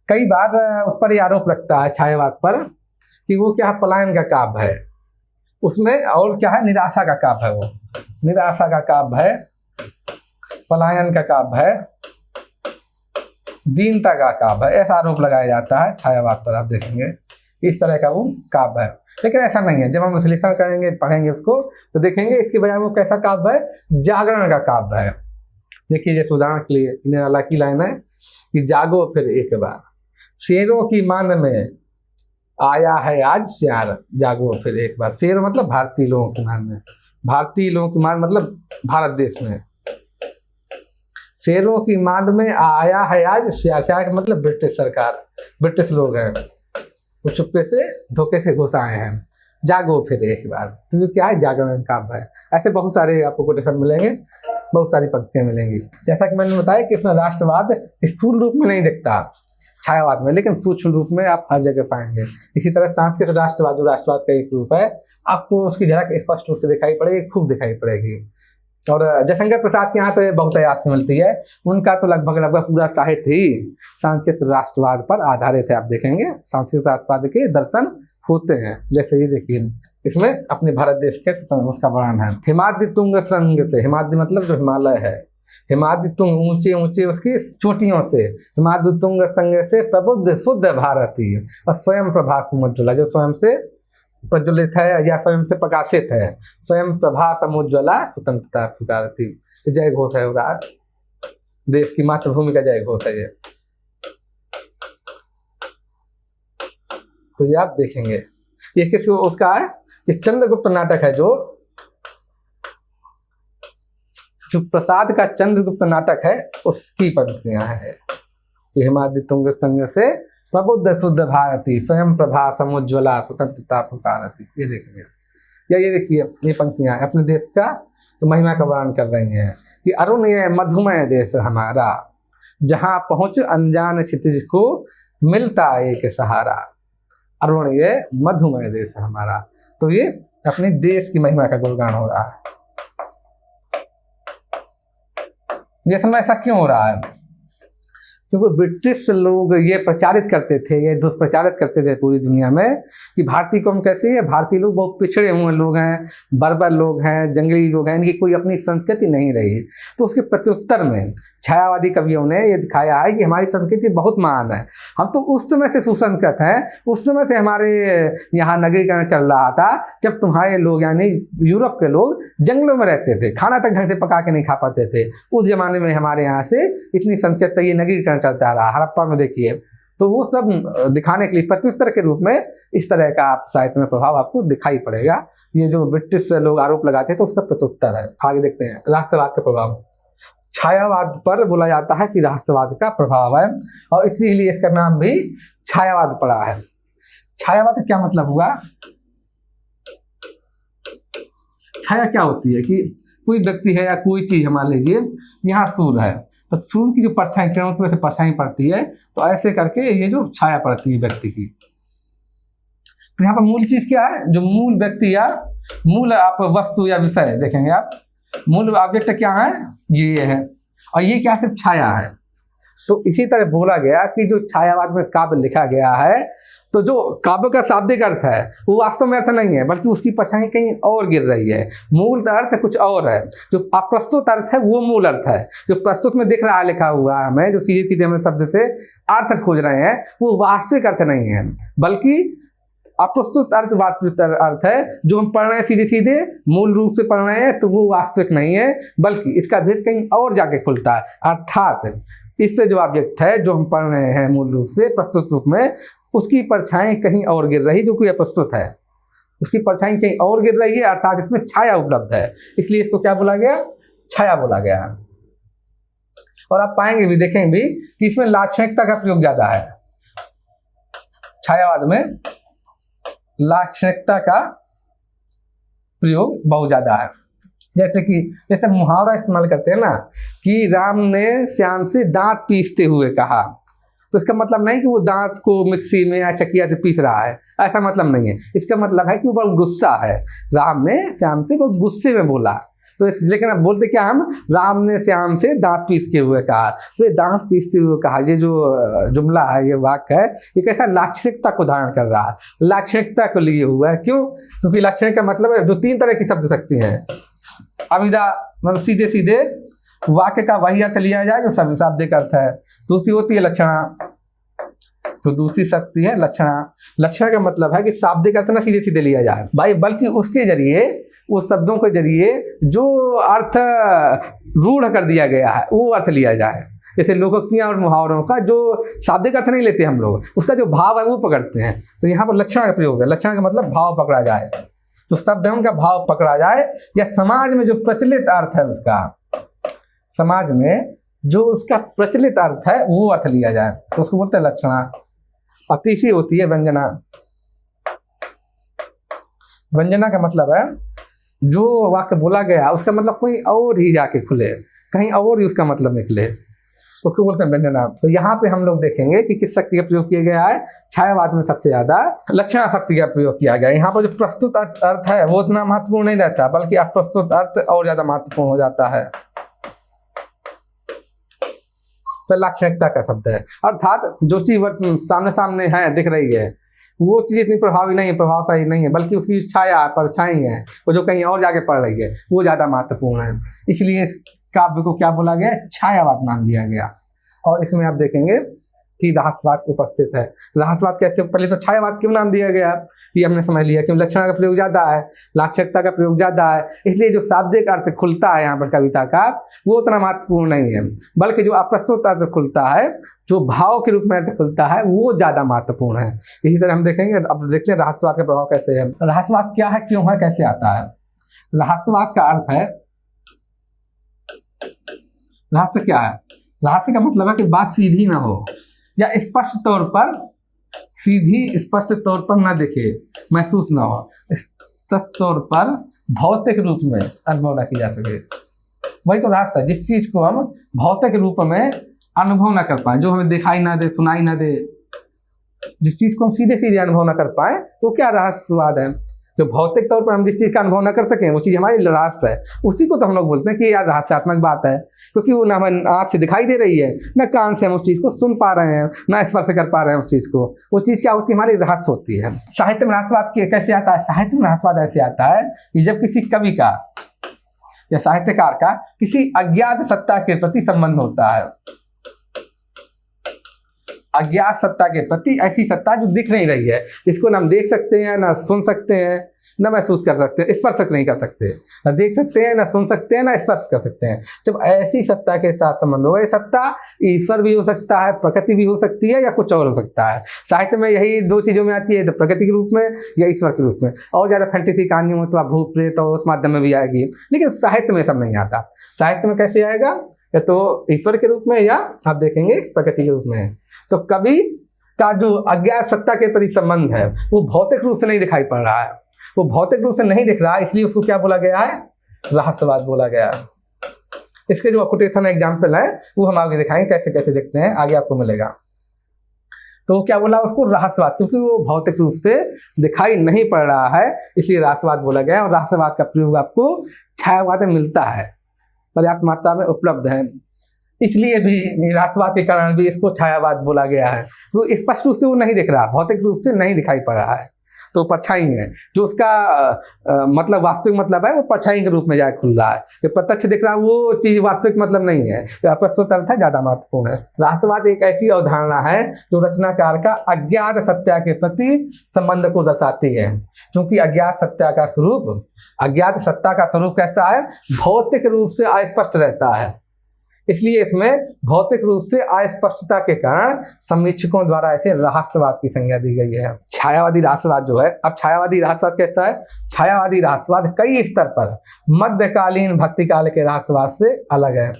कई बार उस पर यह आरोप लगता है छायावाद पर कि वो क्या पलायन का काव्य है, उसमें और क्या है, निराशा का काव्य है, वो निराशा का काव्य है, पलायन का काव्य है, दीनता का काव्य है, ऐसा आरोप लगाया जाता है छायावाद पर। आप देखेंगे इस तरह का वो काव्य है, लेकिन ऐसा नहीं है। जब हम विश्लेषण करेंगे, पढ़ेंगे उसको, तो देखेंगे इसके बजाय वो कैसा काव्य है, जागरण का काव्य है। देखिए जैसे उदाहरण के लिए निराला की लाइन है कि जागो फिर एक बार, शेरों की मान में आया है आज श्यार, जागो फिर एक बार। शेर मतलब भारतीय लोगों की मान में, भारतीय लोगों की मान मतलब भारत देश में, शेरों की मांद में आया है आज श्यार। श्यार का मतलब ब्रिटिश सरकार, ब्रिटिश लोग हैं, वो चुपके से धोखे से घुस आए हैं। जागो फिर एक बार, तो क्या है, जागरण काव्य है। ऐसे बहुत सारे आपको कोटेशन मिलेंगे, बहुत सारी पंक्तियां मिलेंगी। जैसा कि मैंने बताया कि इसमें राष्ट्रवाद स्थूल रूप में नहीं दिखता छायावाद में, लेकिन सूक्ष्म रूप में आप हर जगह पाएंगे। इसी तरह सांस्कृतिक राष्ट्रवाद जो राष्ट्रवाद का एक रूप है, आपको उसकी झलक स्पष्ट रूप से दिखाई पड़ेगी, खूब दिखाई पड़ेगी। और जयशंकर प्रसाद के यहाँ तो ये बहुत याद से मिलती है, उनका तो लगभग पूरा साहित्य ही सांस्कृतिक राष्ट्रवाद पर आधारित है। आप देखेंगे सांस्कृतिक राष्ट्रवाद के दर्शन होते हैं। जैसे ये देखिए, इसमें अपने भारत देश के उसका वर्णन है। हिमाद्रि तुंग श्रृंग से, हिमाद्रि मतलब जो हिमालय है, हिमाद्रि तुंग ऊंचे ऊंचे उसकी चोटियों से, हिमाद्रि तुंग संग से प्रबुद्ध शुद्ध भारती, और स्वयं प्रभा समुज्ज्वला, जो स्वयं से प्रज्वलित है या स्वयं से प्रकाशित है, स्वयं प्रभा समुज्ज्वला स्वतंत्रता पुकारती। जय घोष है उदार, देश की मातृभूमि का जय घोष है ये। तो ये आप देखेंगे, ये किसको उसका है, ये चंद्रगुप्त नाटक है, जो प्रसाद का चंद्रगुप्त नाटक है, उसकी पंक्तियां हैं। हिमाद्रि तुंग संग से प्रबुद्ध शुद्ध भारती, स्वयं प्रभा समुज्ज्वला स्वतंत्रता पुकारती। ये देखिए, या ये देखिए, ये पंक्तियां अपने देश का तो महिमा का वर्णन कर रही हैं कि अरुण ये मधुमय देश हमारा, जहां पहुंच अनजान क्षितिज को मिलता एक सहारा। अरुण ये मधुमय देश हमारा, तो ये अपने देश की महिमा का गुणगान हो रहा है। ये समय ऐसा क्यों हो रहा है, क्योंकि ब्रिटिश लोग ये प्रचारित करते थे, ये दुष्प्रचारित करते थे पूरी दुनिया में कि भारतीय कौम कैसी है, भारतीय लोग बहुत पिछड़े हुए लोग हैं, बर्बर लोग हैं, जंगली लोग हैं, इनकी कोई अपनी संस्कृति नहीं रही। तो उसके प्रत्युत्तर में छायावादी कवियों ने ये दिखाया है कि हमारी संस्कृति बहुत महान है, हम तो उस समय से सुसंस्कृत हैं, उस समय से हमारे यहाँ नगरीकरण चल रहा था जब तुम्हारे लोग यानी यूरोप के लोग जंगलों में रहते थे, खाना तक ढंग से पका के नहीं खा पाते थे। उस जमाने में हमारे यहाँ से इतनी संस्कृत, ये नगरीकरण चलता रहा। हड़प्पा में देखिए, तो वो सब दिखाने के लिए प्रत्युत्तर के रूप में इस तरह का आप साहित्य में प्रभाव आपको दिखाई पड़ेगा। ये जो ब्रिटिश लोग आरोप लगाते हैं तो उसका प्रत्युत्तर है। आगे देखते हैं, राष्ट्रवाद का प्रभाव। छायावाद पर बोला जाता है कि राष्ट्रवाद का प्रभाव है, और इसीलिए इसका नाम भी छायावाद पड़ा है। छायावाद का क्या मतलब हुआ, छाया क्या होती है कि कोई व्यक्ति है या कोई चीज, मान लीजिए यहाँ सूर्य है, तो सूर्य की जो परछाई, किरणों की वजह से परछाई पड़ती है, तो ऐसे करके ये जो छाया पड़ती है व्यक्ति की। तो यहाँ पर मूल चीज क्या है, जो मूल व्यक्ति या मूल आप वस्तु या विषय देखेंगे आप, मूल ऑब्जेक्ट क्या है, ये है, और ये क्या सिर्फ छाया है। तो इसी तरह बोला गया कि जो छायावाद में काव्य लिखा गया है, तो जो काव्य का शाब्दिक अर्थ है वो वास्तव में अर्थ नहीं है, बल्कि उसकी परछाई कहीं और गिर रही है, मूल अर्थ कुछ और है। जो अप्रस्तुत अर्थ है वो मूल अर्थ है, जो प्रस्तुत में दिख रहा है लिखा हुआ है हमें, जो सीधे सीधे हम शब्द से अर्थ खोज रहे हैं, वो वास्तविक अर्थ नहीं है, बल्कि अप्रस्तुत अर्थ वास्तविक अर्थ है। जो हम पढ़ रहे हैं सीधे सीधे मूल रूप से पढ़ रहे हैं, तो वो वास्तविक नहीं है, बल्कि इसका भेद कहीं और जाके खुलता है। अर्थात इससे जो ऑब्जेक्ट है जो हम पढ़ रहे हैं मूल रूप से प्रस्तुत रूप में, उसकी परछाई कहीं और गिर रही, जो कि अप्रस्तुत है, उसकी परछाई कहीं और गिर रही है, अर्थात इसमें छाया उपलब्ध है, इसलिए इसको क्या बोला गया, छाया बोला गया। और आप पाएंगे भी, देखेंगे भी कि इसमें लाक्षणिकता का प्रयोग ज्यादा है। छायावाद में लाक्षणिकता का प्रयोग बहुत ज्यादा है। जैसे मुहावरा इस्तेमाल करते हैं ना कि राम ने श्याम से दांत पीसते हुए कहा, तो इसका मतलब नहीं कि वो दांत को मिक्सी में या चकिया से पीस रहा है, ऐसा मतलब नहीं है। इसका मतलब है कि वो बहुत गुस्सा है, राम ने श्याम से बहुत गुस्से में बोला। तो लेकिन अब बोलते क्या हम, राम ने श्याम से दांत पीसते हुए कहा। तो ये दांत पीसते हुए कहा, ये जो जुमला है, ये वाक्य है, ये कैसा लाक्षणिकता को धारण कर रहा है, लाक्षणिकता को लिए हुआ है। क्यों? क्योंकि लाक्षणिक का मतलब है जो 3 तरह की शब्द शक्ति हैं। अविदा मतलब सीधे सीधे वाक्य का वही अर्थ लिया जाए जो शाब्दिक अर्थ है। दूसरी होती है लक्षणा, तो दूसरी शक्ति है लक्षणा। लक्षणा का मतलब है कि शाब्दिक अर्थ ना सीधे सीधे लिया जाए भाई, बल्कि उसके जरिए, उस शब्दों के जरिए जो अर्थ रूढ़ कर दिया गया है वो अर्थ लिया जाए। जैसे लोकोक्तियां और मुहावरों का जो शाब्दिक अर्थ नहीं लेते हम लोग, उसका जो भाव है वो पकड़ते हैं। तो यहाँ पर लक्षण का प्रयोग है। लक्षण का मतलब भाव पकड़ा जाए, तो शब्द है उनका भाव पकड़ा जाए, या समाज में जो प्रचलित अर्थ है उसका, समाज में जो उसका प्रचलित अर्थ है वो अर्थ लिया जाए, तो उसको बोलते हैं लक्षणा। और तीसरी होती है व्यंजना। व्यंजना का मतलब है जो वाक्य बोला गया उसका मतलब कोई और ही जाके खुले, कहीं और ही उसका मतलब निकले, उसको बोलते हैं व्यंजना। तो यहाँ पे हम लोग देखेंगे कि किस शक्ति का प्रयोग किया गया है। छायावाद में सबसे ज्यादा लक्षणा शक्ति का प्रयोग किया गया है। यहाँ पर जो प्रस्तुत अर्थ है वो उतना महत्वपूर्ण नहीं रहता, बल्कि अप्रस्तुत अर्थ और ज्यादा महत्वपूर्ण हो जाता है। तो लाक्षणिकता का शब्द है, अर्थात जो चीज सामने सामने है, दिख रही है, वो चीज इतनी प्रभावी नहीं है, प्रभावशाली नहीं है, बल्कि उसकी छाया, परछाई है, वो जो कहीं और जाके पड़ रही है वो ज्यादा महत्वपूर्ण है। इसलिए इस काव्य को क्या बोला गया? छायावाद नाम दिया गया। और इसमें आप देखेंगे कि रहस्यवाद उपस्थित है। रहस्यवाद कैसे? पहले तो छायावाद क्यों नाम दिया गया ये हमने समझ लिया, क्यों लक्षणा का प्रयोग ज्यादा है, लाक्षणिकता का प्रयोग ज्यादा है, इसलिए जो शाब्दिक अर्थ खुलता है यहाँ पर कविता का वो उतना महत्वपूर्ण नहीं है, बल्कि जो अप्रस्तुत अर्थ खुलता है, जो भाव के रूप में अर्थ खुलता है, वो ज्यादा महत्वपूर्ण है। इसी तरह हम देखेंगे, अब देखते हैं रहस्यवाद का प्रभाव कैसे है। रहस्यवाद क्या है, क्यों है, कैसे आता है? रहस्यवाद का अर्थ है, रहस्य क्या है? रहस्य का मतलब है कि बात सीधी ना हो, या स्पष्ट तौर पर, सीधी स्पष्ट तौर पर ना दिखे, महसूस ना हो, स्पष्ट तौर पर भौतिक रूप में अनुभव ना किया जा सके, वही तो रहस्य है। जिस चीज को हम भौतिक रूप में अनुभव ना कर पाए, जो हमें दिखाई ना दे, सुनाई ना दे, जिस चीज को हम सीधे सीधे अनुभव ना कर पाए, तो क्या रहस्यवाद है। जो भौतिक तौर पर हम जिस चीज का अनुभव न कर सकें वो चीज हमारी रहस्य है, उसी को तो हम लोग बोलते हैं कि यार रहस्यात्मक बात है, क्योंकि वो ना हमें आँख से दिखाई दे रही है, न कान से हम उस चीज को सुन पा रहे हैं, ना स्पर्श कर पा रहे हैं उस चीज को। वो चीज क्या होती है? हमारी रहस्य होती है। साहित्य में रहस्यवाद कैसे आता है? साहित्य में रहस्यवाद ऐसे आता है कि जब किसी कवि का या साहित्यकार का किसी अज्ञात सत्ता के प्रति संबंध होता है, अज्ञात सत्ता के प्रति, ऐसी सत्ता जो दिख नहीं रही है, जिसको ना हम देख सकते हैं, ना सुन सकते हैं, ना महसूस कर सकते हैं, स्पर्श नहीं कर सकते, ना देख सकते हैं, ना सुन सकते हैं, ना स्पर्श कर सकते हैं। जब ऐसी सत्ता के साथ संबंध होगा, ये सत्ता ईश्वर भी हो सकता है, प्रकृति भी हो सकती है, या कुछ और हो सकता है। साहित्य में यही 2 चीजों में आती है, तो प्रकृति के रूप में या ईश्वर के रूप में। और ज्यादा फैंटेसी कहानी हो तो आप भूत प्रेत और उस माध्यम में भी आएगी, लेकिन साहित्य में सब नहीं आता। साहित्य में कैसे आएगा? या तो ईश्वर के रूप में, या आप देखेंगे प्रकृति के रूप में। तो कवि का जो अज्ञात सत्ता के प्रति संबंध है वो भौतिक रूप से नहीं दिखाई पड़ रहा है, वो भौतिक रूप से नहीं दिख रहा है, इसलिए उसको क्या बोला गया है? रहस्यवाद बोला गया है। इसके जो कोटेशन एग्जाम्पल है वो हम आगे दिखाएंगे कैसे कैसे देखते हैं, आगे आपको मिलेगा। तो क्या बोला उसको? रहस्यवाद, क्योंकि वो भौतिक रूप से दिखाई नहीं पड़ रहा है, इसलिए रहस्यवाद बोला गया। और रहस्यवाद का प्रयोग आपको छायावाद में मिलता है, पर्याप्त मात्रा में उपलब्ध है, इसलिए भी रहस्यवाद के कारण भी इसको छायावाद बोला गया है। वो स्पष्ट रूप से वो नहीं दिख रहा, भौतिक रूप से नहीं दिखाई पड़ रहा है, तो परछाई है। जो उसका मतलब वास्तविक मतलब है वो परछाई के रूप में जाकर खुल रहा है। जो प्रत्यक्ष दिख रहा है वो चीज वास्तविक मतलब नहीं है, अप्रस्तुत अर्थ है ज्यादा महत्वपूर्ण है। रहस्यवाद एक ऐसी अवधारणा है जो रचनाकार का अज्ञात सत्ता के प्रति संबंध को दर्शाती है, क्योंकि अज्ञात सत्ता का स्वरूप कैसा है? भौतिक रूप से अस्पष्ट रहता है, इसलिए इसमें भौतिक रूप से अस्पष्टता के कारण समीक्षकों द्वारा इसे रहस्यवाद की संज्ञा दी गई है। छायावादी रहस्यवाद जो है, अब छायावादी रहस्यवाद कैसा है? छायावादी रहस्यवाद कई स्तर पर मध्यकालीन भक्ति काल के रहस्यवाद से अलग है।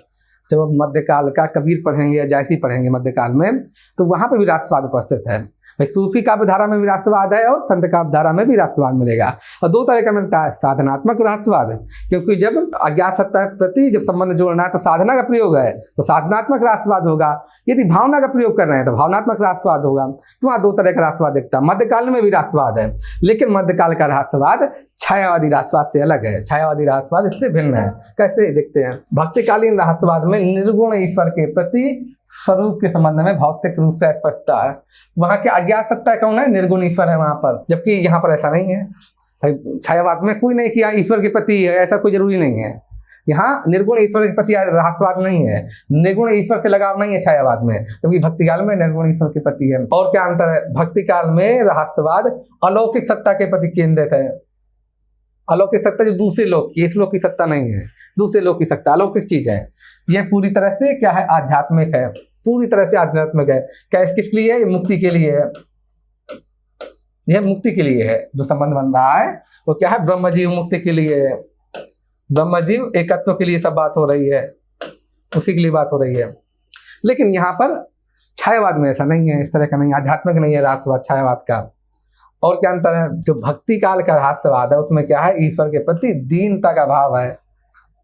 जब मध्यकाल का कबीर पढ़ेंगे या जायसी पढ़ेंगे मध्यकाल में, तो वहां पर भी रहस्यवाद उपस्थित है। भाई सूफी काव्य धारा में भी राष्ट्रवाद है और संत काव्य धारा में भी राष्ट्रवाद मिलेगा। और दो तरह का मिलता है, साधनात्मक राष्ट्रवाद, क्योंकि जब अज्ञात सत्ता के प्रति जब संबंध जोड़ना है तो साधना का प्रयोग है तो साधनात्मक राष्ट्रवाद होगा, यदि भावना का प्रयोग कर रहे हैं तो भावनात्मक राष्ट्रवाद होगा। तो वहाँ दो तरह का राष्ट्रवाद दिखता है। मध्यकाल में भी राष्ट्रवाद है, लेकिन मध्यकाल का राष्ट्रवाद छायावादी राष्ट्रवाद से अलग है। छायावादी राष्ट्रवाद इससे भिन्न है। कैसे देखते हैं? भक्तिकालीन राष्ट्रवाद में निर्गुण ईश्वर के प्रति स्वरूप के संबंध में भौतिक रूप से स्पष्टता है। वहां के अज्ञात सत्ता कौन है? निर्गुण ईश्वर है वहां पर, जबकि यहाँ पर ऐसा नहीं है। छायावाद में कोई नहीं किया ईश्वर के प्रति है, ऐसा कोई जरूरी नहीं है। यहाँ निर्गुण ईश्वर के प्रति राष्ट्रवाद नहीं है, निर्गुण ईश्वर से लगाव नहीं है छायावाद में, क्योंकि भक्तिकाल में निर्गुण ईश्वर के प्रति है। और क्या अंतर है? भक्तिकाल में राष्ट्रवाद अलौकिक सत्ता के प्रति केंद्रित है। अलौकिक सत्ता जो दूसरे लोक की, इस लोक की सत्ता नहीं है, दूसरे लोक की सत्ता अलौकिक चीज है। यह पूरी तरह से क्या है? आध्यात्मिक है, पूरी तरह से आध्यात्मिक है। क्या किस लिए है? मुक्ति के लिए है। यह मुक्ति के लिए है। जो संबंध बन रहा है वो क्या है? ब्रह्म जीव मुक्ति के लिए है। ब्रह्म जीव एकत्व के लिए सब बात हो रही है, उसी के लिए बात हो रही है। लेकिन यहाँ पर छायावाद में ऐसा नहीं है, इस तरह का नहीं, आध्यात्मिक नहीं है राष्ट्रवाद छायावाद का। और क्या अंतर है? जो भक्ति काल का राष्ट्रवाद है उसमें क्या है? ईश्वर के प्रति दीनता का भाव है,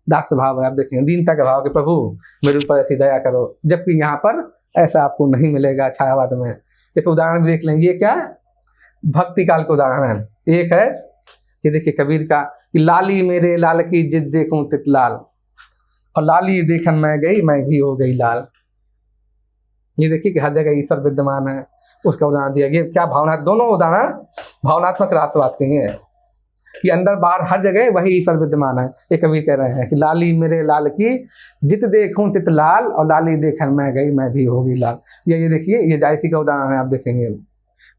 दास भाव है। आप देखेंगे दीनता का भाव कि प्रभु मेरे ऊपर ऐसी दया करो, जबकि यहाँ पर ऐसा आपको नहीं मिलेगा छायावाद में। इस उदाहरण भी देख लेंगे। ये क्या है? भक्ति काल का उदाहरण है। एक है ये देखिए कबीर का कि लाली मेरे लाल की जिद देखूं तित लाल, और लाली देखन मैं गई मैं भी हो गई लाल। ये देखिए कि हर जगह ईश्वर विद्यमान है, उसका उदाहरण दिया गया। क्या भावना? दोनों उदाहरण भावनात्मक राष्ट्रवाद के हैं कि अंदर बाहर हर जगह वही ईश्वर विद्यमान है। ये कबीर कह रहे हैं कि लाली मेरे लाल की जित देखूं तित लाल, और लाली देखन मैं गई मैं भी हो गई लाल। ये देखिए ये जायसी का उदाहरण है। आप देखेंगे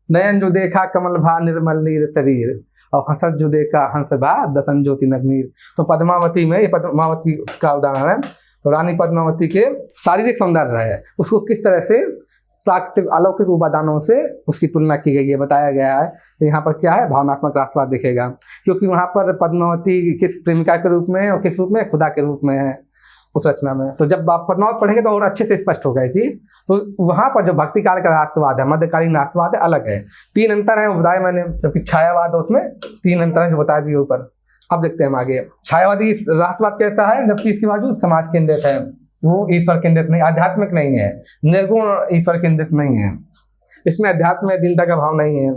नयन जो देखा कमल भा निर्मल नीर शरीर, और हंसत जो देखा हंस भा दसन ज्योति नगनीर। तो पद्मावती में, ये पद्मावती का उदाहरण है। तो रानी पद्मावती के शारीरिक सौंदर्य है, उसको किस तरह से प्राकृतिक अलौकिक उपादानों से उसकी तुलना की गई है, बताया गया है। तो यहाँ पर क्या है? भावनात्मक राष्ट्रवाद दिखेगा, क्योंकि वहाँ पर पद्मावती किस प्रेमिका के रूप में और किस रूप में? खुदा के रूप में है उस रचना में। तो जब आप पद्मावत पढ़ेंगे तो और अच्छे से स्पष्ट होगा ये चीज। तो वहां पर जो भक्ति काल का राष्ट्रवाद है, मध्यकालीन राष्ट्रवाद है, अलग है। तीन अंतर है बताए मैंने, जबकि छायावाद है उसमें तीन अंतर है जो बता दिए ऊपर। अब देखते हैं हम आगे। छायावादी राष्ट्रवाद कैसा है? जबकि इसके बावजूद समाज केंद्रित है, वो ईश्वर केंद्रित नहीं, आध्यात्मिक नहीं है, निर्गुण ईश्वर केंद्रित नहीं है। इसमें अध्यात्म में दीनता का भाव नहीं है।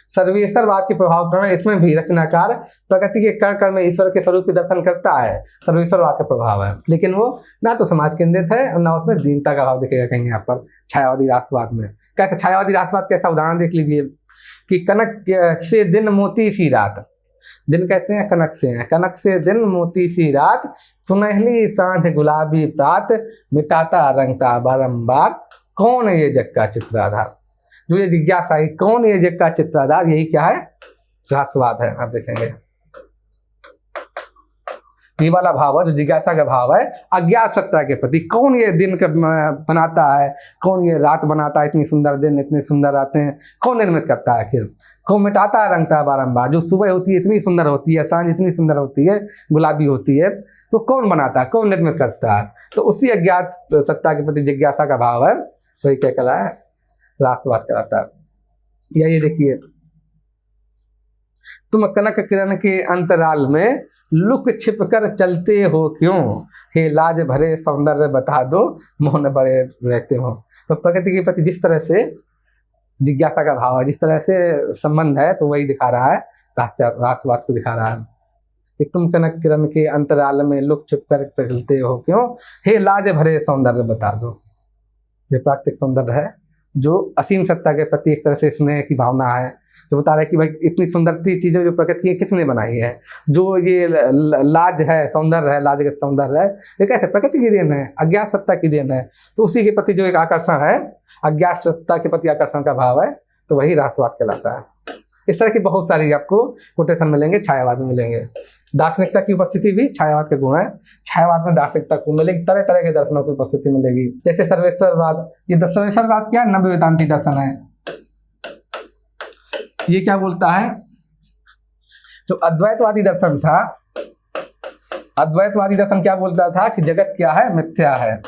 सर्वेश्वरवाद के प्रभाव कारण इसमें भी रचनाकार प्रकृति के कण में ईश्वर के स्वरूप के दर्शन करता है, सर्वेश्वरवाद का प्रभाव है। लेकिन वो ना तो समाज केंद्रित है और ना उसमें दीनता का भाव दिखेगा कहीं यहाँ पर छायावादी राष्ट्रवाद में। कैसे छायावादी राष्ट्रवाद कैसा? उदाहरण देख लीजिए कि कनक से दिन मोती सी रात। दिन कैसे हैं? कनक से हैं। कनक से दिन मोती सी रात, सुनहली सांझ गुलाबी प्रात, मिटाता रंगता बारंबार, कौन ये जग का चित्राधार। जो ये जिज्ञासा है कौन ये जग का चित्राधार, यही क्या है? राष्ट्रवाद है। आप देखेंगे ये वाला भाव है जो जिज्ञासा का भाव है अज्ञात सत्ता के प्रति। कौन ये दिन का बनाता है, कौन ये रात बनाता है, इतनी सुंदर दिन इतने सुंदर रातें हैं कौन निर्मित करता है आखिर? कौन मिटाता है रंगता बारंबार। जो सुबह होती है इतनी सुंदर होती है, सांझ इतनी सुंदर होती है, गुलाबी होती है, तो कौन बनाता है, कौन निर्मित करता है? तो उसी अज्ञात सत्ता के प्रति जिज्ञासा का भाव है, वही क्या कहलाता है? राष्ट्रवाद कहलाता है। ये देखिए तुम कनक किरण के अंतराल में लुक छिप कर चलते हो क्यों, हे लाज भरे सौंदर्य बता दो मौन बड़े रहते हो। तो प्रकृति के प्रति जिस तरह से जिज्ञासा का भाव है, जिस तरह से संबंध है, तो वही दिखा रहा है, राष्ट्रवाद को दिखा रहा है कि तुम कनक किरण के अंतराल में लुक छिप कर चलते हो क्यों, हे लाज भरे सौंदर्य बता दो। ये प्राकृतिक सौंदर्य है जो असीम सत्ता के प्रति एक तरह से स्नेह की भावना है, जो बता रहा है कि भाई इतनी सुंदरती चीजें जो प्रकृति की किसने बनाई है। जो ये लाज है, सौंदर्य है, लाज का सौंदर्य है, ये कैसे? प्रकृति की देन है, अज्ञात सत्ता की देन है। तो उसी के प्रति जो एक आकर्षण है, अज्ञात सत्ता के प्रति आकर्षण का भाव है, तो वही राष्ट्रवाद कहलाता है। इस तरह की बहुत सारी आपको कोटेशन मिलेंगे, छायावाद में मिलेंगे। दार्शनिकता की उपस्थिति भी छायावाद का गुण है। छायावाद में दार्शनिकता को मिलेगी, तरह तरह के दर्शनों की उपस्थिति मिलेगी। जैसे सर्वेश्वरवाद, ये सर्वेश्वरवाद क्या है? नव्य वेदांती दर्शन है। ये क्या बोलता है? जो अद्वैतवादी दर्शन था, अद्वैतवादी दर्शन क्या बोलता था कि जगत क्या है? मिथ्या है।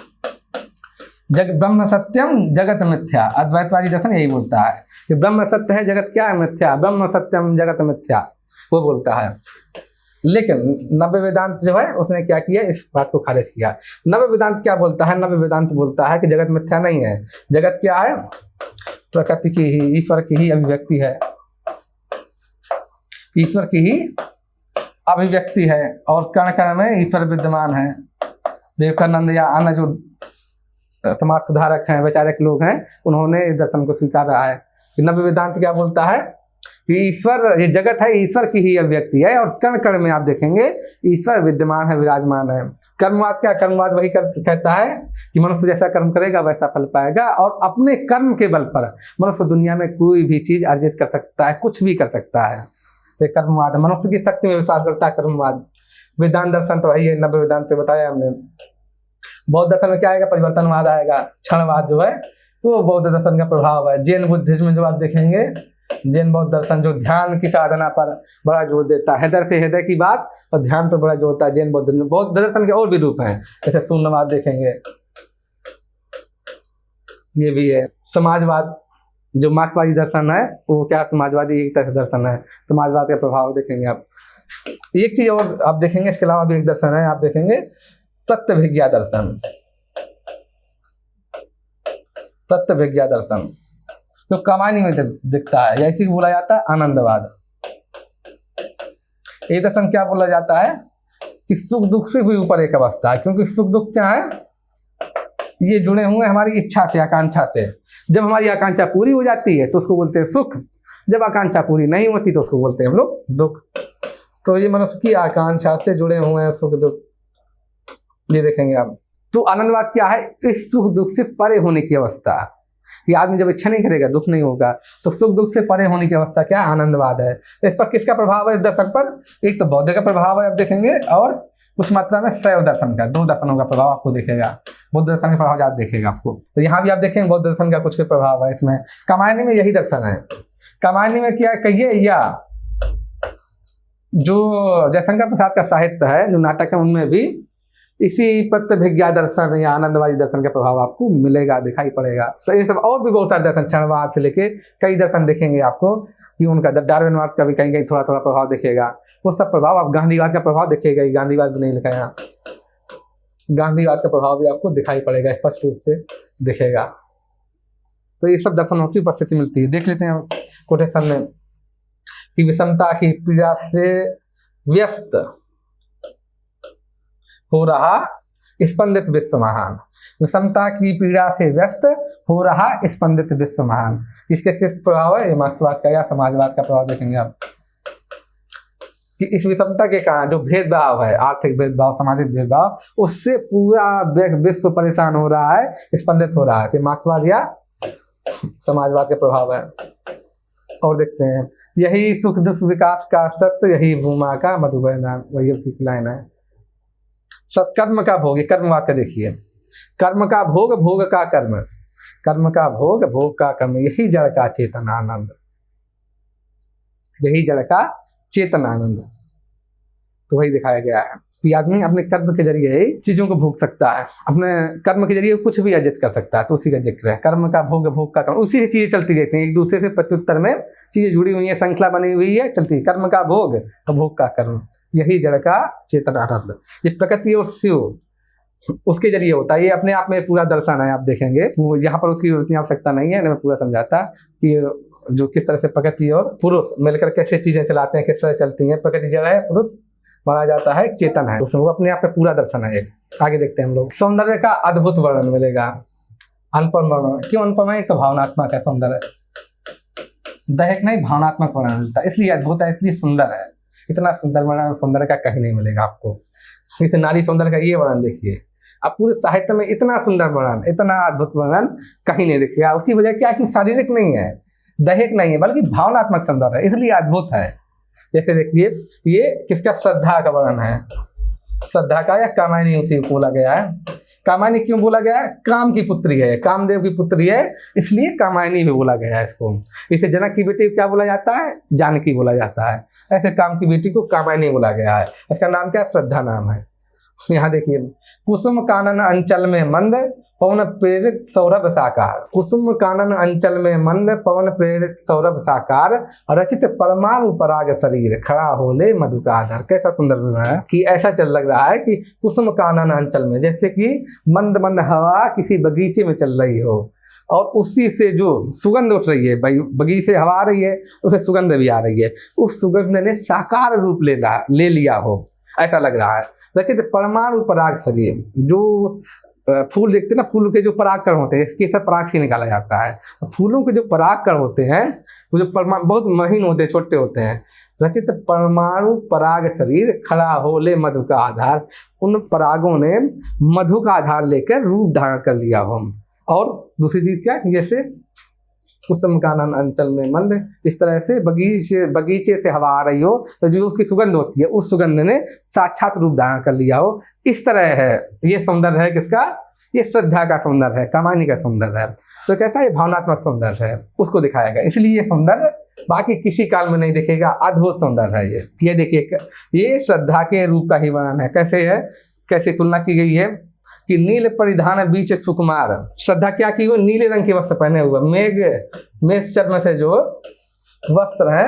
ब्रह्म सत्यम जगत मिथ्या। अद्वैतवादी दर्शन यही बोलता है कि ब्रह्म सत्य है, जगत क्या है, मिथ्या। ब्रह्म सत्यम जगत मिथ्या, वो बोलता है। लेकिन नव्य वेदांत जो है उसने क्या किया, इस बात को खारिज किया। नव्य वेदांत क्या बोलता है, नव्य वेदांत बोलता है कि जगत मिथ्या नहीं है। जगत क्या है, प्रकृति की ही, ईश्वर की ही अभिव्यक्ति है, ईश्वर की ही अभिव्यक्ति है, और कण कण में ईश्वर विद्यमान है। विवेकानंद या अन्य जो समाज सुधारक हैं, वैचारिक लोग हैं, उन्होंने इस दर्शन को स्वीकार रहा है कि नव्य वेदांत क्या बोलता है कि ईश्वर, ये जगत है ईश्वर की ही अभिव्यक्ति है, और कण कण में आप देखेंगे ईश्वर विद्यमान है, विराजमान है। कर्मवाद क्या, कर्मवाद वही कहता है कि मनुष्य जैसा कर्म करेगा वैसा फल पाएगा, और अपने कर्म के बल पर मनुष्य दुनिया में कोई भी चीज अर्जित कर सकता है, कुछ भी कर सकता है। तो कर्मवाद मनुष्य की शक्ति में विश्वास करता है, कर्मवाद। वेदांत दर्शन तो वही है, नव्य वेदांत से बताया हमने। बौद्ध दर्शन में क्या आएगा, परिवर्तनवाद आएगा, क्षणवाद जो है वो बौद्ध दर्शन का प्रभाव है। जैन बुद्धिज्म में जो आप देखेंगे, जैन बौद्ध दर्शन जो ध्यान की साधना पर बड़ा जोर देता है, हृदय से हृदय की बात और ध्यान पर बड़ा जोर देता है। जैन बौद्ध दर्शन के और भी रूप हैं, जैसे शून्यवाद देखेंगे, ये भी है। समाजवाद जो मार्क्सवादी दर्शन है, वो क्या, समाजवादी एक तरह दर्शन है, समाजवाद का प्रभाव देखेंगे आप। एक चीज और आप देखेंगे, इसके अलावा भी एक दर्शन है, आप देखेंगे तत्वभिज्ञा दर्शन। तत्वभिज्ञा दर्शन जो कमानी में दिखता है, या इसी को बोला जाता है आनंदवाद। ये दर्शन क्या बोला जाता है कि सुख दुख से भी ऊपर एक अवस्था है, क्योंकि सुख दुख क्या है, ये जुड़े हुए हमारी इच्छा से, आकांक्षा से। जब हमारी आकांक्षा पूरी हो जाती है तो उसको बोलते हैं सुख, जब आकांक्षा पूरी नहीं होती तो उसको बोलते हैं हम लोग दुख। तो ये मनुष्य की आकांक्षा से जुड़े हुए हैं सुख दुख, ये देखेंगे आप। तो आनंदवाद क्या है, इस सुख दुख से परे होने की अवस्था। कि आदमी जब इच्छा नहीं करेगा, दुख नहीं होगा, तो सुख दुख से परे होने की अवस्था क्या, आनंदवाद है। इस पर किसका प्रभाव है इस दर्शन पर, एक तो बौद्ध का प्रभाव है आप देखेंगे, और कुछ मात्रा में शैव दर्शन का, दो दर्शनों का प्रभाव आपको दिखेगा। बौद्ध दर्शन का प्रभाव ज्यादा दिखेगा आपको। तो यहाँ भी आप देखेंगे बौद्ध दर्शन का कुछ के प्रभाव है इसमें। कामायनी में यही दर्शन है। कामायनी में क्या कहिए, या जो जयशंकर प्रसाद का साहित्य है, जो नाटक है, उनमें भी इसी तत्वभिज्ञा दर्शन या आनंदवादी दर्शन का प्रभाव आपको मिलेगा, दिखाई पड़ेगा। तो ये सब और भी बहुत सारे दर्शन, क्षणवाद से लेके कई दर्शन देखेंगे आपको कि उनका डार्विनवाद का भी कहीं कहीं थोड़ा थोड़ा प्रभाव दिखेगा। वो सब प्रभाव आप, गांधीवाद का प्रभाव दिखेगा, गांधीवाद नहीं लिखा यहाँ, गांधीवाद का प्रभाव भी आपको दिखाई पड़ेगा, स्पष्ट रूप से दिखेगा। तो ये सब दर्शनों की उपस्थिति मिलती है। देख लेते हैं कोटेशन में कि विषमता की पीड़ा से व्यस्त हो रहा स्पंदित विश्व महान। विषमता की पीड़ा से व्यस्त हो रहा स्पंदित विश्व महान। इसके किस प्रभाव है, ये मार्क्सवाद का या समाजवाद का प्रभाव देखेंगे आप कि इस विषमता के कारण जो भेदभाव है, आर्थिक भेदभाव, सामाजिक भेदभाव, उससे पूरा विश्व परेशान हो रहा है, स्पंदित हो रहा है। तो मार्क्सवाद या समाजवाद का प्रभाव है। और देखते हैं, यही सुख दुख विकास का सत्य, यही भूमा का मधुबन नाम, वही उसकी लाइन है। सत्कर्म का भोग, कर्मवाद का देखिए, कर्म का भोग, भोग का कर्म, कर्म का भोग, भोग का कर्म, यही जड़ का चेतन आनंद, यही जड़ का चेतन आनंद। तो वही दिखाया गया है कि आदमी अपने कर्म के जरिए ही चीजों को भोग सकता है, अपने कर्म के जरिए कुछ भी अर्जित कर सकता है। तो उसी का जिक्र है, कर्म का भोग, भोग का कर्म, उसी से चीजें चलती रहती हैं, एक दूसरे से प्रत्युत्तर में चीजें जुड़ी हुई है, श्रृंखला बनी हुई है, चलती है। कर्म का भोग और भोग का कर्म, यही जड़ का चेतन आनंद। ये प्रकृति और शिव उसके जरिए होता है। ये अपने आप में पूरा दर्शन है, आप देखेंगे। वो यहाँ पर उसकी उतनी आवश्यकता नहीं है, मैं पूरा समझाता कि जो किस तरह से प्रकृति और पुरुष मिलकर कैसे चीजें चलाते हैं, किस तरह चलती हैं। प्रकृति जड़ है, पुरुष माना जाता है, चेतन है, उसमें वो अपने आप में पूरा दर्शन है। एक आगे देखते हैं हम लोग। सौंदर्य का अद्भुत वर्णन मिलेगा, अनुपम वर्णन। क्यों अनुपम है, तो भावनात्मक है सौंदर्य, दैहिक नहीं, भावनात्मक वर्णन मिलता है, इसलिए अद्भुत है, इसलिए सुंदर है। इतना सुंदर वर्णन सौंदर्य का कहीं नहीं मिलेगा आपको। इस नारी सौंदर्य का ये वर्णन देखिए, आप पूरे साहित्य में इतना सुंदर वर्णन, इतना अद्भुत वर्णन कहीं नहीं देखिएगा। उसकी वजह क्या है कि शारीरिक नहीं है, दैहिक नहीं है, बल्कि भावनात्मक सौंदर्य है, इसलिए अद्भुत है। जैसे देखिए, ये किसका, श्रद्धा का वर्णन है, श्रद्धा का, या कामायनी उसी को बोला गया है। कामायनी क्यों बोला गया है, काम की पुत्री है, कामदेव की पुत्री है, इसलिए कामायनी भी बोला गया है इसको। इसे जनक की बेटी क्या बोला जाता है, जानकी बोला जाता है, ऐसे काम की बेटी को कामायनी बोला गया है। इसका नाम क्या है, श्रद्धा नाम है। यहाँ देखिए, कुसुम कानन अंचल में मंद पवन प्रेरित सौरभ साकार। कुसुम कानन अंचल में मंद पवन प्रेरित सौरभ साकार, रचित परमाणु पराग शरीर खड़ा होले मधु का आधार। कैसा सुंदर बना है कि ऐसा चल लग रहा है कि कुसुम कानन अंचल में, जैसे कि मंद मंद हवा किसी बगीचे में चल रही हो और उसी से जो सुगंध उठ रही है, बगीचे से हवा आ रही है, उसे सुगंध भी आ रही है, उस सुगंध ने साकार रूप ले लिया हो, ऐसा लग रहा है। रचित परमाणु पराग शरीर, जो फूल देखते हैं ना, फूल के जो परागकण होते हैं, इसके सब पराग से निकाला जाता है। फूलों के जो परागकण होते हैं वो जो बहुत महीन होते हैं, छोटे होते हैं। रचित परमाणु पराग शरीर खड़ा होले मधु का आधार, उन परागों ने मधु का आधार लेकर रूप धारण कर लिया हो। और दूसरी चीज क्या, जैसे कुसुम कानन अंचल में मंद, इस तरह से बगीचे से हवा आ रही हो तो जो उसकी सुगंध होती है, उस सुगंध ने साक्षात रूप धारण कर लिया हो। इस तरह है ये सौंदर्य है किसका, ये श्रद्धा का सौंदर्य है, कामायनी का सौंदर्य है। तो कैसा, ये भावनात्मक सौंदर्य है, उसको दिखाया गया। इसलिए ये सौंदर्य बाकी किसी काल में नहीं दिखेगा, अद्भुत सौंदर्य है ये देखिए, ये श्रद्धा के रूप का ही वर्णन है। कैसे है, कैसे तुलना की गई है कि नील परिधान बीच सुकुमार। श्रद्धा क्या की हुई, नीले रंग के वस्त्र पहने हुए, मेघ चर्म से जो वस्त्र है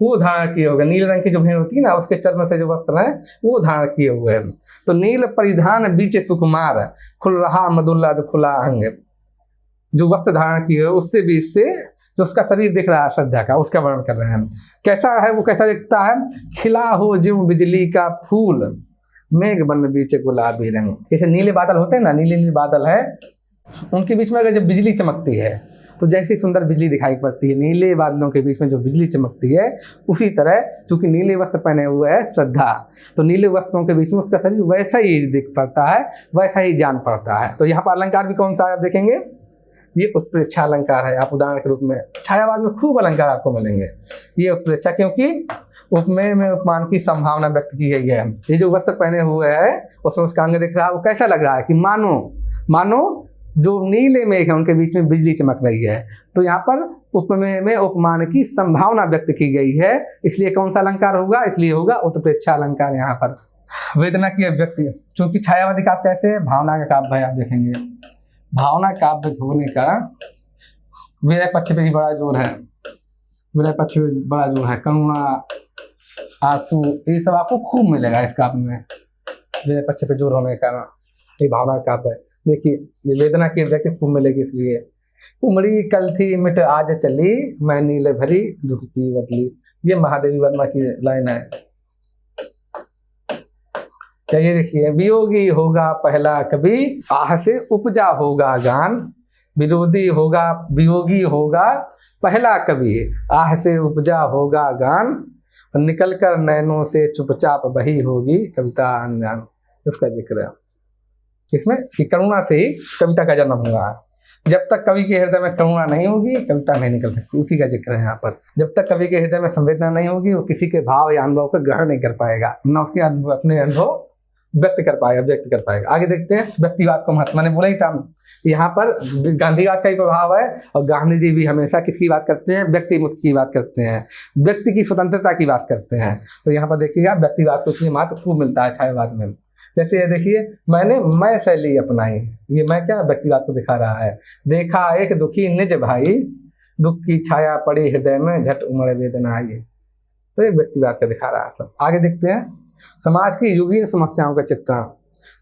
वो धारण किए हुए, नीले रंग की जो भेड़ होती है ना, उसके चर्म से जो वस्त्र है वो धारण किए हुए। तो नील परिधान बीच सुकुमार, खुल रहा मधुल्लाद खुला अंग, जो वस्त्र धारण किए हुए उससे भी इससे जो उसका शरीर दिख रहा है श्रद्धा का, उसका वर्णन कर रहे हैं। कैसा है वो, कैसा दिखता है, खिला हो ज्यों बिजली का फूल, मेघ बन बीच गुलाबी रंग। जैसे नीले बादल होते हैं ना, नीले बादल है, उनके बीच में अगर जब बिजली चमकती है तो जैसी सुंदर बिजली दिखाई पड़ती है, नीले बादलों के बीच में जो बिजली चमकती है, उसी तरह चूंकि नीले वस्त्र पहने हुए है श्रद्धा, तो नीले वस्त्रों के बीच में उसका शरीर वैसा ही दिख पड़ता है, वैसा ही जान पड़ता है। तो यहाँ पर अलंकार भी कौन सा है आप देखेंगे, ये उत्प्रेक्षा अलंकार है। आप उदाहरण के रूप में छायावाद में खूब अलंकार आपको मिलेंगे। ये उत्प्रेक्षा, क्योंकि उपमेय में उपमान की संभावना व्यक्त की गई है। ये जो वस्त्र पहने हुए है उसमें उसका अंग दिख रहा है, वो कैसा लग रहा है कि मानो जो नीले मेघ है उनके बीच में बिजली चमक रही है। तो यहाँ पर उपमेय में उपमान की संभावना व्यक्त की गई है, इसलिए कौन सा अलंकार होगा, इसलिए होगा उत्प्रेक्षा अलंकार। यहाँ पर वेदना की अभिव्यक्ति, चूंकि छायावादी काव्य कैसे है, भावना का काव्य है। आप देखेंगे भावना काव्य होने का विरह पक्ष पे भी बड़ा जोर है, विरह पक्ष पे बड़ा जोर है। करुणा, आंसू, ये सब आपको खूब मिलेगा इस काव्य में, विरह पक्ष पे जोर होने का ये भावना काव्य है। देखिए ये वेदना की अभिव्यक्ति खूब मिलेगी, इसलिए उमड़ी कल थी मिट आज चली, मैं नीले भरी दुख की बदली। ये महादेवी वर्मा की लाइन है। ये देखिए, वियोगी होगा पहला कभी, आह से उपजा होगा गान, विरोधी होगा वियोगी होगा पहला कभी, आह से उपजा होगा गान, निकल कर नैनों से चुपचाप बही होगी कविता अनजान। उसका जिक्र है इसमें कि करुणा से ही कविता का जन्म हुआ। जब तक कवि के हृदय में करुणा नहीं होगी कविता नहीं निकल सकती, उसी का जिक्र है यहाँ पर। जब तक कवि के हृदय में संवेदना नहीं होगी वो किसी के भाव या अनुभव को ग्रहण नहीं कर पाएगा, न उसके अपने अनुभव व्यक्त कर पाएगा। आगे देखते हैं व्यक्तिवाद को महत्व। मैंने बोला ही था यहाँ पर गांधीवाद का ही प्रभाव है, और गांधी जी भी हमेशा किसकी बात करते हैं, व्यक्ति मुक्त की बात करते हैं, व्यक्ति की स्वतंत्रता की बात करते हैं। तो यहाँ पर देखिएगा व्यक्तिवाद को इसलिए महत्व खूब मिलता है छायावाद में। जैसे ये देखिए, मैं शैली अपनाई, ये मैं क्या व्यक्तिवाद को दिखा रहा है। देखा एक दुखी निज भाई, दुख की छाया पड़ी हृदय में, झट उमड़ वेदना आई। तो ये व्यक्तिवाद का दिखा रहा है सब। आगे देखते हैं समाज की युगीन समस्याओं का चित्रण।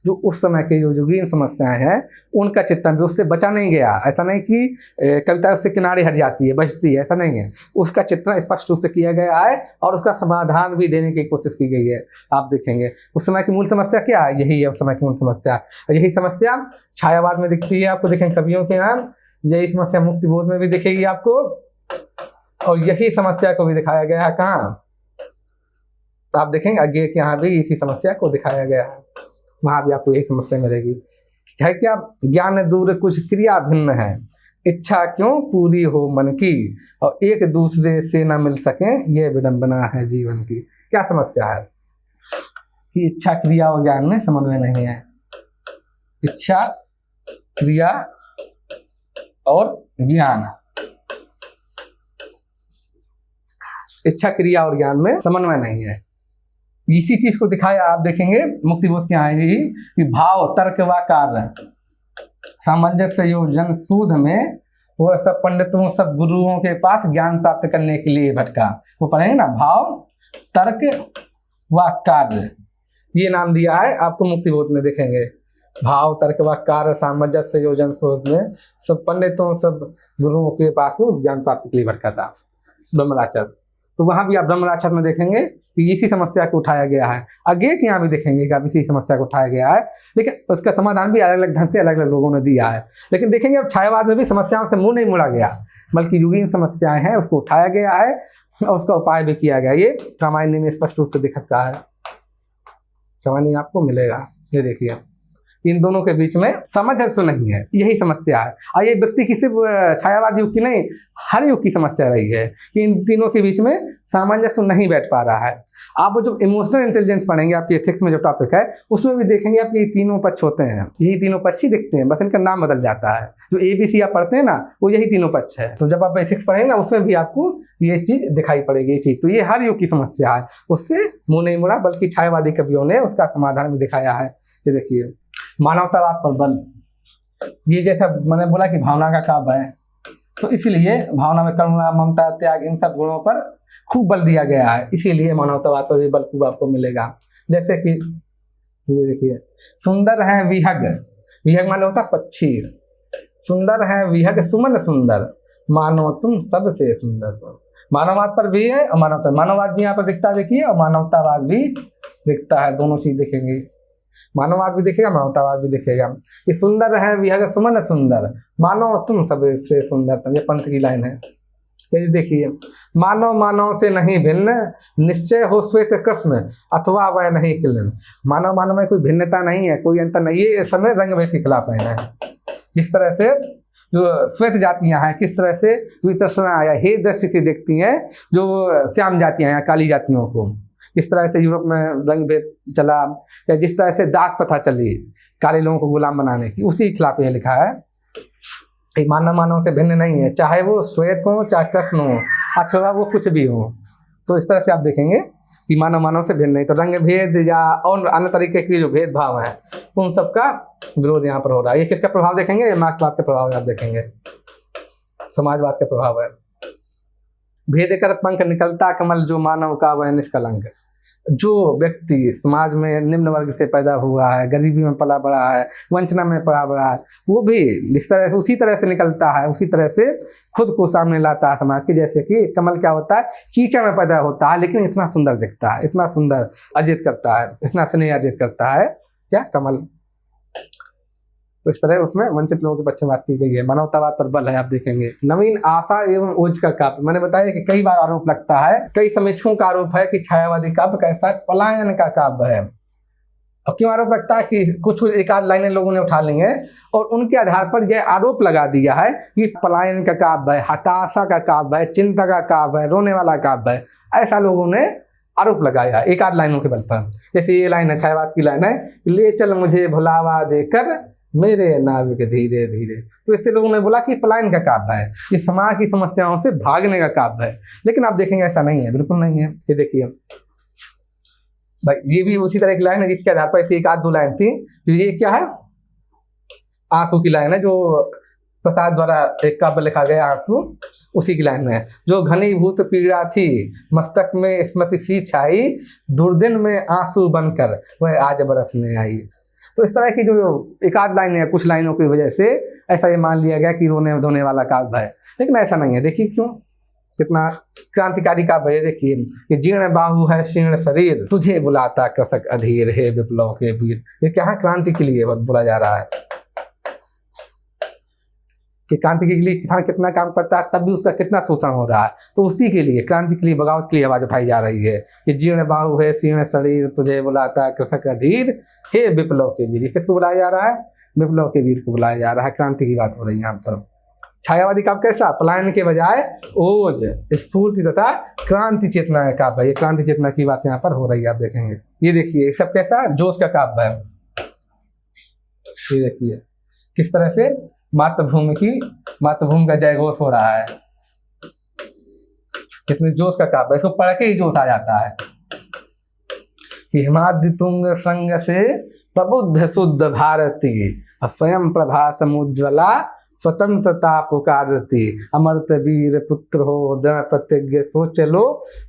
जो उस समय की जो युगीन समस्याएं हैं उनका चित्रण भी उससे बचा नहीं गया। ऐसा नहीं कि कविता उससे किनारे हट जाती है, बचती है, ऐसा नहीं है। उसका चित्रण स्पष्ट रूप से किया गया है और उसका समाधान भी देने की कोशिश की गई है। आप देखेंगे उस समय की मूल समस्या क्या है, यही है उस समय की मूल समस्या। यही समस्या छायावाद में दिखती है आपको, देखेंगे कवियों के नाम। यही समस्या मुक्तिबोध में भी दिखेगी आपको, और यही समस्या को भी दिखाया गया है कहाँ, तो आप देखेंगे आगे कि यहाँ भी इसी समस्या को दिखाया गया है, वहाँ भी आपको यही समस्या मिलेगी। है क्या, ज्ञान दूर कुछ क्रिया भिन्न है, इच्छा क्यों पूरी हो मन की, और एक दूसरे से न मिल सके ये विडंबना है जीवन की। क्या समस्या है कि इच्छा क्रिया और ज्ञान में समन्वय नहीं है। इच्छा क्रिया और ज्ञान, इच्छा क्रिया और ज्ञान में समन्वय नहीं है। इसी चीज को दिखाया आप देखेंगे मुक्तिबोध की आएगी कि भाव तर्क व कार्य सामंजस्य योजन सूद में वो सब पंडितों सब गुरुओं के पास ज्ञान प्राप्त करने के लिए भटका। वो पढ़ेंगे ना, भाव तर्क व कार्य, ये नाम दिया है आपको मुक्तिबोध में देखेंगे। भाव तर्क व कार्य सामंजस्य योजन सूद में सब पंडितों सब गुरुओं के पास वो ज्ञान प्राप्ति के लिए भटका था ब्रह्मराक्षस। तो वहां भी आप ब्रह्मराक्षस में देखेंगे कि इसी समस्या को उठाया गया है। आगे के यहाँ भी देखेंगे कि अब इसी समस्या को उठाया गया है, लेकिन उसका समाधान भी अलग अलग ढंग से अलग अलग लोगों ने दिया है। लेकिन देखेंगे अब छायावाद में भी समस्याओं से मुंह नहीं मोड़ा गया, बल्कि युगीन समस्याएं हैं उसको उठाया गया है और उसका उपाय भी किया गया। ये रामायण में स्पष्ट रूप से दिखता है, रामायण आपको मिलेगा। ये देखिए इन दोनों के बीच में सामंजस्य नहीं है, यही समस्या है। और ये व्यक्ति की सिर्फ छायावाद युग की नहीं, हर युग की समस्या रही है कि इन तीनों के बीच में सामंजस्य नहीं बैठ पा रहा है। आप जो इमोशनल इंटेलिजेंस पढ़ेंगे आपके एथिक्स में जो टॉपिक है उसमें भी देखेंगे आप ये तीनों पक्ष होते हैं, यही तीनों पक्ष ही दिखते हैं, बस इनका नाम बदल जाता है। जो ABC आप पढ़ते हैं ना वो यही तीनों पक्ष है। तो जब आप एथिक्स पढ़ेंगे ना उसमें भी आपको ये चीज दिखाई पड़ेगी, ये चीज। तो ये हर युग की समस्या है, उससे मुंह नहीं मुड़ा, बल्कि छायावादी कवियों ने उसका समाधान भी दिखाया है। ये देखिए मानवतावाद पर बल, ये जैसा मैंने बोला कि भावना का काव्य है, तो इसीलिए भावना में करुणा ममता त्याग इन सब गुणों पर खूब बल दिया गया है, इसीलिए मानवतावाद पर भी बल खूब आपको मिलेगा। जैसे कि ये देखिए सुंदर है विहग, विहग माने होता पक्षी, सुंदर है विहग सुमन सुंदर, मानो तुम सबसे सुंदर। तो मानववाद पर भी है और मानववाद भी यहाँ पर दिखता है देखिए, और मानवतावाद भी दिखता है, दोनों चीज देखेंगे। मानववाद भी दिखेगा मानवतावाद भी दिखेगा। ये सुंदर है विहग सुमन सुंदर, मानो तुम सबसे सुंदर। ये पंथ की लाइन है। ये देखिए मानव मानव से नहीं भिन्न, निश्चय हो श्वेत कृष्ण अथवा वह नहीं किलन। मानव मानव में कोई भिन्नता नहीं है, कोई अंतर नहीं। ये समय रंग भेद के खिलाफ है। जिस तरह से जो श्वेत जातियां हैं किस तरह से वितर्षणा या हे दृष्टि से देखती हैं जो श्याम जातियां या काली जातियों को, इस तरह से यूरोप में रंग भेद चला, या जिस तरह से दास प्रथा चली काले लोगों को गुलाम बनाने की, उसी के खिलाफ यह लिखा है। मानव मानव से भिन्न नहीं है, चाहे वो श्वेत हो चाहे कृष्ण हो अथवा वो कुछ भी हो। तो इस तरह से आप देखेंगे कि मानव मानव से भिन्न नहीं। तो रंग भेद या और अन्य तरीके के जो भेदभाव है उन सबका विरोध यहाँ पर हो रहा है। ये किसका प्रभाव देखेंगे? ये मार्क्सवाद के प्रभाव आप देखेंगे, समाजवाद का प्रभाव है। भेद कर पंख निकलता कमल, जो मानव का वह निष्कलंक। जो व्यक्ति समाज में निम्न वर्ग से पैदा हुआ है, गरीबी में पला बड़ा है, वंचना में पला बड़ा है, वो भी इस तरह से उसी तरह से निकलता है, उसी तरह से खुद को सामने लाता है समाज के। जैसे कि कमल क्या होता है, कीचड़ में पैदा होता है लेकिन इतना सुंदर दिखता है, इतना सुंदर अर्जित करता है, इतना स्नेह अर्जित करता है क्या कमल। तो इस तरह उसमें वंचित लोगों के पक्ष में बात की गई है। मानवतावाद पर बल है, आप देखेंगे। नवीन आशा एवं ओज का काव्य, मैंने बताया कि कई बार आरोप लगता है, कई समीक्षकों का आरोप है कि छायावादी काव्य कैसा पलायन का काव्य है। अब क्यों आरोप लगता है कि कुछ एक आध लाइनें लोगों ने उठा ली हैं और उनके आधार पर यह आरोप लगा दिया है कि पलायन का काव्य है, हताशा का काव्य है, चिंता का काव्य है, रोने वाला काव्य है। ऐसा लोगों ने आरोप लगाया एक आध लाइनों के बल पर। जैसे ये लाइन है, छायावाद की लाइन है, ले चल मुझे भुलावा देकर मेरे नाविक धीरे धीरे। तो इससे लोगों ने बोला कि पलायन का काव्य है, ये समाज की समस्याओं से भागने का काव्य है। लेकिन आप देखेंगे ऐसा नहीं है, बिल्कुल नहीं है। ये देखिए भाई, ये भी उसी तरह की लाइन है जिसके आधार पर ऐसी एक आध दो लाइन थी। तो ये क्या है, आंसू की लाइन है, जो प्रसाद द्वारा एक काव्य लिखा गया आंसू, उसी की लाइन है। जो घनीभूत पीड़ा थी मस्तक में स्मृति सी छाई, दुर्दिन में आंसू बनकर वह आज बरसने आई। तो इस तरह की जो एक आध लाइन है, कुछ लाइनों की वजह से ऐसा ये मान लिया गया कि रोने धोने वाला काव्य है, लेकिन ऐसा नहीं है। देखिए क्यों, कितना क्रांतिकारी काव्य है। देखिए कि जीर्ण बाहु है शीर्ण शरीर, तुझे बुलाता कृषक अधीर, हे विप्लव के वीर। ये क्या है, क्रांति के लिए बोला जा रहा है कि क्रांति के लिए किसान कितना काम करता है, तब भी उसका कितना शोषण हो रहा है। तो उसी के लिए, क्रांति के लिए, बगावत के लिए आवाज उठाई जा रही है कि जीर्ण बाहु है शीर्ण शरीर, तुझे बुलाता कृषक अधीर, हे विप्लव के वीर। किसको बुलाया जा रहा है? विप्लव के वीर को बुलाया जा रहा है। क्रांति की बात हो रही है यहाँ पर। छायावादी काव्य कैसा, पलायन के बजाय ओज, स्फूर्ति तथा क्रांति चेतना का काव्य। ये क्रांति चेतना की बात यहाँ पर हो रही है, आप देखेंगे। ये देखिए सब कैसा जोश का काव्य है। ये देखिए किस तरह से मातृभूमि का जय घोष हो रहा है, कितने जोश का काव्य, इसको पढ़ के ही जोश आ जाता है। कि हिमाद्रि तुंग संग से प्रबुद्ध शुद्ध भारती, स्वयं प्रभा समुज्ज्वला स्वतंत्रता पुकारती, अमृत वीर पुत्र हो दृढ़ प्रतिज्ञ सो चलो,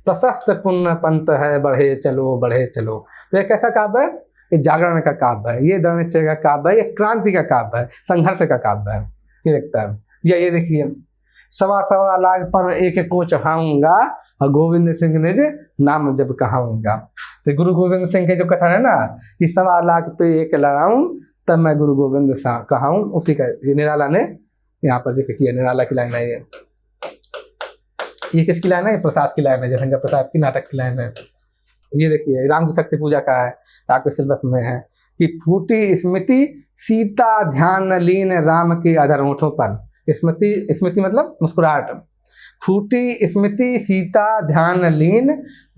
प्रशस्त पुण्य पंथ है बढ़े चलो बढ़े चलो। तो ये कैसा काव्य है? ये जागरण का काव्य है, ये दृढ़ का काव्य है, ये क्रांति का काव्य है, संघर्ष का काव्य है। ये देखता है ये देखिए, सवा सवा लाख पर एक को चढ़ाऊंगा और गोविंद सिंह निज नाम जब कहाऊंगा। तो गुरु गोविंद सिंह के जो कथन है ना कि सवा लाख पे एक लड़ाऊं तब मैं गुरु गोविंद सा कहाऊं, उसी का ये निराला ने यहाँ पर जिक्र किया। निराला की लाइन है ये किसकी लाइन है? प्रसाद की लाइन है, जयशंकर प्रसाद की नाटक की लाइन है। ये देखिए राम की शक्ति पूजा का है, आपके सिलेबस में है कि फूटी स्मृति सीता ध्यान लीन राम के अधर होठों पर। स्मृति स्मृति मतलब मुस्कुराहट। फूटी स्मृति सीता ध्यान लीन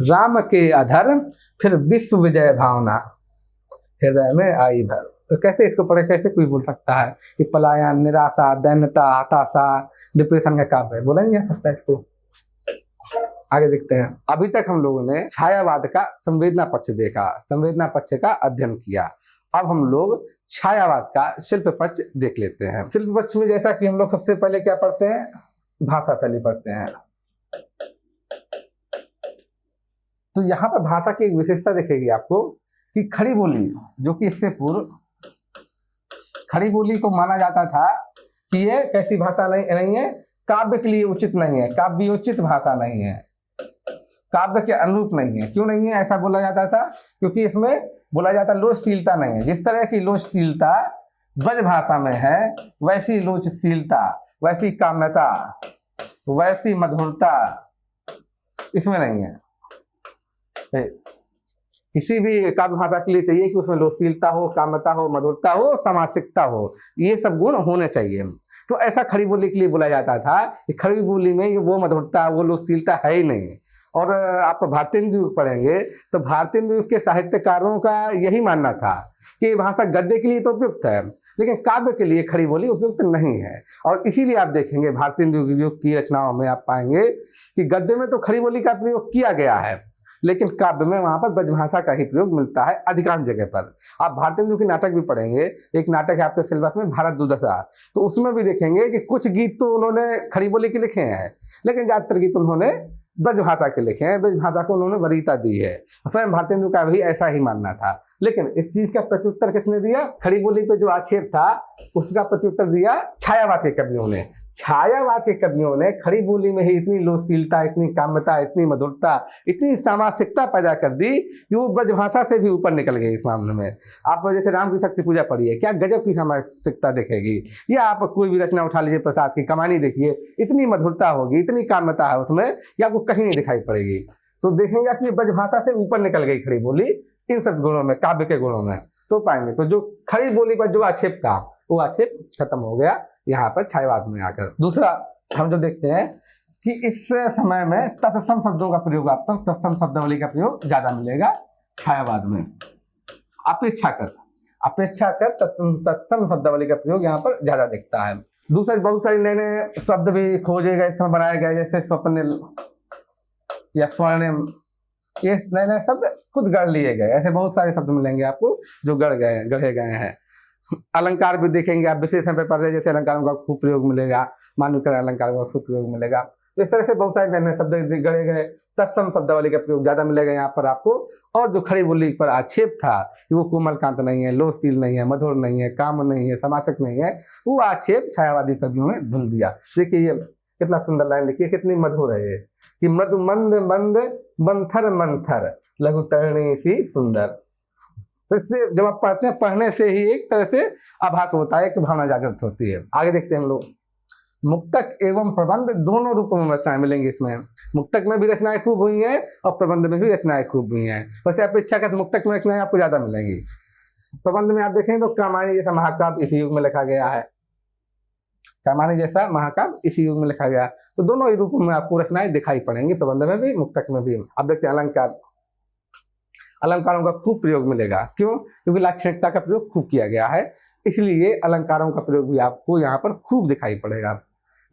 राम के अधर, फिर विश्व विजय भावना हृदय में आई भर। तो कैसे इसको पढ़े, कैसे कोई बोल सकता है कि पलायन, निराशा, दैन्यता, हताशा, डिप्रेशन का काव्य है? बोला नहीं जा सकता इसको। आगे देखते हैं। अभी तक हम लोगों ने छायावाद का संवेदना पक्ष देखा, संवेदना पक्ष का अध्ययन किया। अब हम लोग छायावाद का शिल्प पक्ष देख लेते हैं। शिल्प पक्ष में जैसा कि हम लोग सबसे पहले क्या पढ़ते हैं? भाषा शैली पढ़ते हैं। तो यहाँ पर भाषा की एक विशेषता दिखेगी आपको कि खड़ी बोली, जो कि इससे पूर्व खड़ी बोली को माना जाता था कि ये कैसी भाषा नहीं है, काव्य के लिए उचित नहीं है, काव्योचित भाषा नहीं है, काव्य के अनुरूप नहीं है। क्यों नहीं है ऐसा बोला जाता था? क्योंकि इसमें बोला जाता लोचशीलता नहीं है। जिस तरह की लोचशीलता ब्रज भाषा में है वैसी लोचशीलता, वैसी काम्यता, वैसी मधुरता इसमें नहीं है। किसी भी काव्य भाषा के लिए चाहिए कि उसमें लोचशीलता हो, काम्यता हो, मधुरता हो, सामासिकता हो, ये सब गुण होने चाहिए। तो ऐसा खड़ी बोली के लिए बोला जाता था कि खड़ी बोली में वो मधुरता, वो लोचशीलता है ही नहीं। और आप भारतेंदु युग पढ़ेंगे तो भारतेंदु युग के साहित्यकारों का यही मानना था कि भाषा गद्य के लिए तो उपयुक्त है लेकिन काव्य के लिए खड़ी बोली उपयुक्त नहीं है। और इसीलिए आप देखेंगे भारतेंदु युग की रचनाओं में आप पाएंगे कि गद्य में तो खड़ी बोली का प्रयोग किया गया है लेकिन काव्य में वहां पर ब्रजभाषा का ही प्रयोग मिलता है अधिकांश जगह पर। आप भारतेंदु के नाटक भी पढ़ेंगे, एक नाटक है आपके सिलेबस में भारत दुर्दशा, तो उसमें भी देखेंगे कि कुछ गीत तो उन्होंने खड़ी बोली के लिखे हैं लेकिन ज्यादातर गीत उन्होंने ब्रजभाषा के लिखे हैं, ब्रजभाषा को उन्होंने वरीयता दी है। स्वयं भारतेंदु का भी ऐसा ही मानना था। लेकिन इस चीज का प्रत्युत्तर किसने दिया? खड़ी बोली पे जो आक्षेप था उसका प्रत्युत्तर दिया छायावाद के कवियों ने। छायावाद के कवियों ने खड़ी बोली में ही इतनी लोचशीलता, इतनी काम्यता, इतनी मधुरता, इतनी सामासिकता पैदा कर दी कि वो ब्रजभाषा से भी ऊपर निकल गई। इस मामले में आप जैसे राम की शक्ति पूजा पढ़िए, क्या गजब की सामासिकता दिखेगी। या आप कोई भी रचना उठा लीजिए, प्रसाद की कमानी देखिए, इतनी मधुरता होगी, इतनी काम्यता है उसमें, या आपको कहीं नहीं दिखाई पड़ेगी। तो देखेंगे कि ब्रजभाषा से ऊपर निकल गई खड़ी बोली इन सब गुणों में, काव्य के गुणों में। तो पाएंगे तो जो खड़ी बोली पर जो आक्षेप था वो आक्षेप खत्म हो गया यहाँ पर छायावाद में आकर। दूसरा हम जो देखते हैं कि इस समय में तत्सम शब्दों का प्रयोग, आपको तत्सम शब्दावली का प्रयोग ज्यादा मिलेगा छायावाद में। अपेक्षाकृत तत्सम शब्दावली का प्रयोग यहाँ पर ज्यादा दिखता है। दूसरे बहुत सारे नए नए शब्द भी खोजे गए, इसमें बनाए गए, जैसे स्वप्निल या स्वर्णिम, ये नए नए शब्द खुद गढ़ लिए गए। ऐसे बहुत सारे शब्द मिलेंगे आपको जो गढ़े गए हैं। अलंकार भी देखेंगे आप, विशेषण पे पढ़ रहे जैसे अलंकारों का खूब प्रयोग मिलेगा, मानवीकरण अलंकारों का खूब प्रयोग मिलेगा। तो इस तरह से बहुत सारे नए नए शब्द गढ़े गए। तत्सम शब्दावली का प्रयोग ज्यादा मिलेगा यहाँ पर आपको। और जो खड़ी बोली पर आक्षेप था कि वो कोमलकांत नहीं है, लोचशील नहीं है, मधुर नहीं है, काम नहीं है, समाचक नहीं है, वो आक्षेप छायावादी कवियों में धुल दिया। देखिए ये कितना सुंदर लाइन लिखी है, कितनी मधुर है ये कि मृदु मंद मंद मंथर मंथर लघु तरणी सी सुंदर। तो इससे जब आप पढ़ते हैं, पढ़ने से ही एक तरह से आभास होता है कि भावना जागृत होती है। आगे देखते हैं हम लोग। मुक्तक एवं प्रबंध दोनों रूपों में रचनाएं मिलेंगी इसमें। मुक्तक में भी रचनाएं खूब हुई हैं और प्रबंध में भी रचनाएं खूब हुई हैं। वैसे अपेक्षाकृत मुक्तक में रचनाएं आपको ज्यादा मिलेंगी। प्रबंध में आप देखें तो कामायनी जैसा महाकाव्य इसी युग में लिखा गया है, कामायनी जैसा महाकाव्य इसी युग में लिखा गया। तो दोनों ही रूपों में आपको रचनाएं दिखाई पड़ेंगी, प्रबंध में भी मुक्तक में भी। अब देखते हैं अलंकार। अलंकारों का खूब प्रयोग मिलेगा। क्यों? क्योंकि लाक्षणिकता का प्रयोग खूब किया गया है, इसलिए अलंकारों का प्रयोग भी आपको यहाँ पर खूब दिखाई पड़ेगा।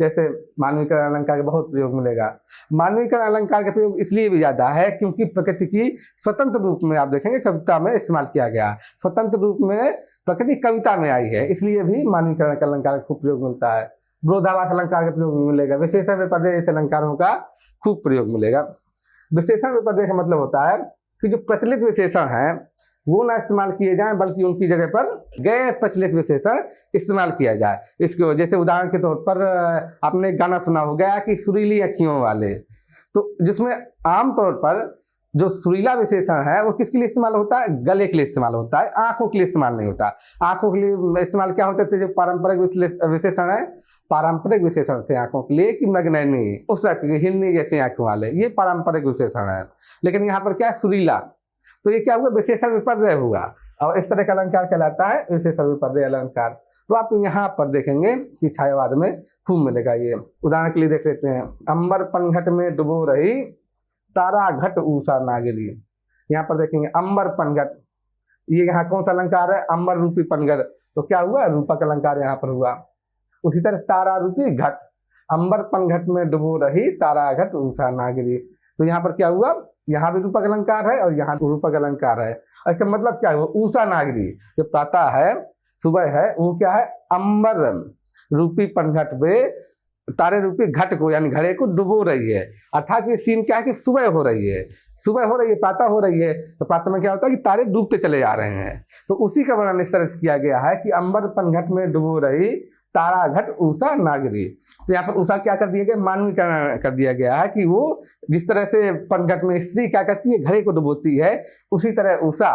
जैसे मानवीकरण अलंकार का बहुत प्रयोग मिलेगा। मानवीकरण अलंकार का प्रयोग इसलिए भी ज़्यादा है क्योंकि प्रकृति की स्वतंत्र रूप में आप देखेंगे कविता में इस्तेमाल किया गया, स्वतंत्र रूप में प्रकृति कविता में आई है, इसलिए भी मानवीकरण का अलंकार का खूब प्रयोग मिलता है। विरोधाभास अलंकार का प्रयोग भी मिलेगा। विशेषण विपर्यय जैसे अलंकारों का खूब प्रयोग मिलेगा। विशेषण विपर्यय का मतलब होता है कि जो प्रचलित विशेषण हैं वो ना इस्तेमाल किए जाएं बल्कि उनकी जगह पर गैर प्रचलित विशेषण इस्तेमाल किया जाए। इसको जैसे उदाहरण के तौर पर आपने गाना सुना हो गया कि सुरीली अखियों वाले, तो जिसमें आमतौर पर जो सुरीला विशेषण है वो किसके लिए इस्तेमाल होता है? गले के लिए इस्तेमाल होता है, आंखों के लिए इस्तेमाल नहीं होता। आंखों के लिए इस्तेमाल क्या होते थे? जो पारंपरिक विशेषण है, पारंपरिक विशेषण थे आंखों के लिए कि मृगनयनी, उस टाइप के हिरनी जैसे आंखों वाले, ये पारंपरिक विशेषण है। लेकिन यहाँ पर क्या है? सुरीला, तो ये क्या हुआ? विशेषण विपर्यय हुआ और इस तरह का अलंकार कहलाता है विशेषण विपर्यय अलंकार। तो आप यहाँ पर देखेंगे कि छायावाद में खूब मिलेगा ये। उदाहरण के लिए देख लेते हैं, अंबर पनघट में डुबो रही तारा घट ऊषा नागिनी। यहाँ पर देखेंगे अंबर पनघट, ये यहाँ कौन सा अलंकार है? अंबर रूपी पनघट, तो क्या हुआ? रूपक अलंकार यहाँ पर हुआ। उसी तरह तारा रूपी घट, अंबर पनघट में डुबो रही तारा घट ऊषा नागिनी, तो यहाँ पर क्या हुआ? यहाँ भी रूपक अलंकार है और यहाँ रूपक अलंकार है। इसका मतलब क्या हुआ? ऊषा नागिनी जो प्रातः है, सुबह है, वो क्या है? अंबर रूपी पनघट में तारे रूपी घट को यानी घड़े को डुबो रही है। अर्थात ये सीन क्या है कि सुबह हो रही है, सुबह हो रही है, प्रातः हो रही है, तो प्रातः में क्या होता है कि तारे डूबते चले जा रहे हैं। तो उसी का वर्णन इस तरह से किया गया है कि अंबर पनघट में डुबो रही तारा घट ऊषा नागिनी। तो यहाँ पर ऊषा क्या कर दिया गया? मानवीकरण कर दिया गया है कि वो जिस तरह से पनघट में स्त्री क्या करती है? घड़े को डुबोती है, उसी तरह ऊषा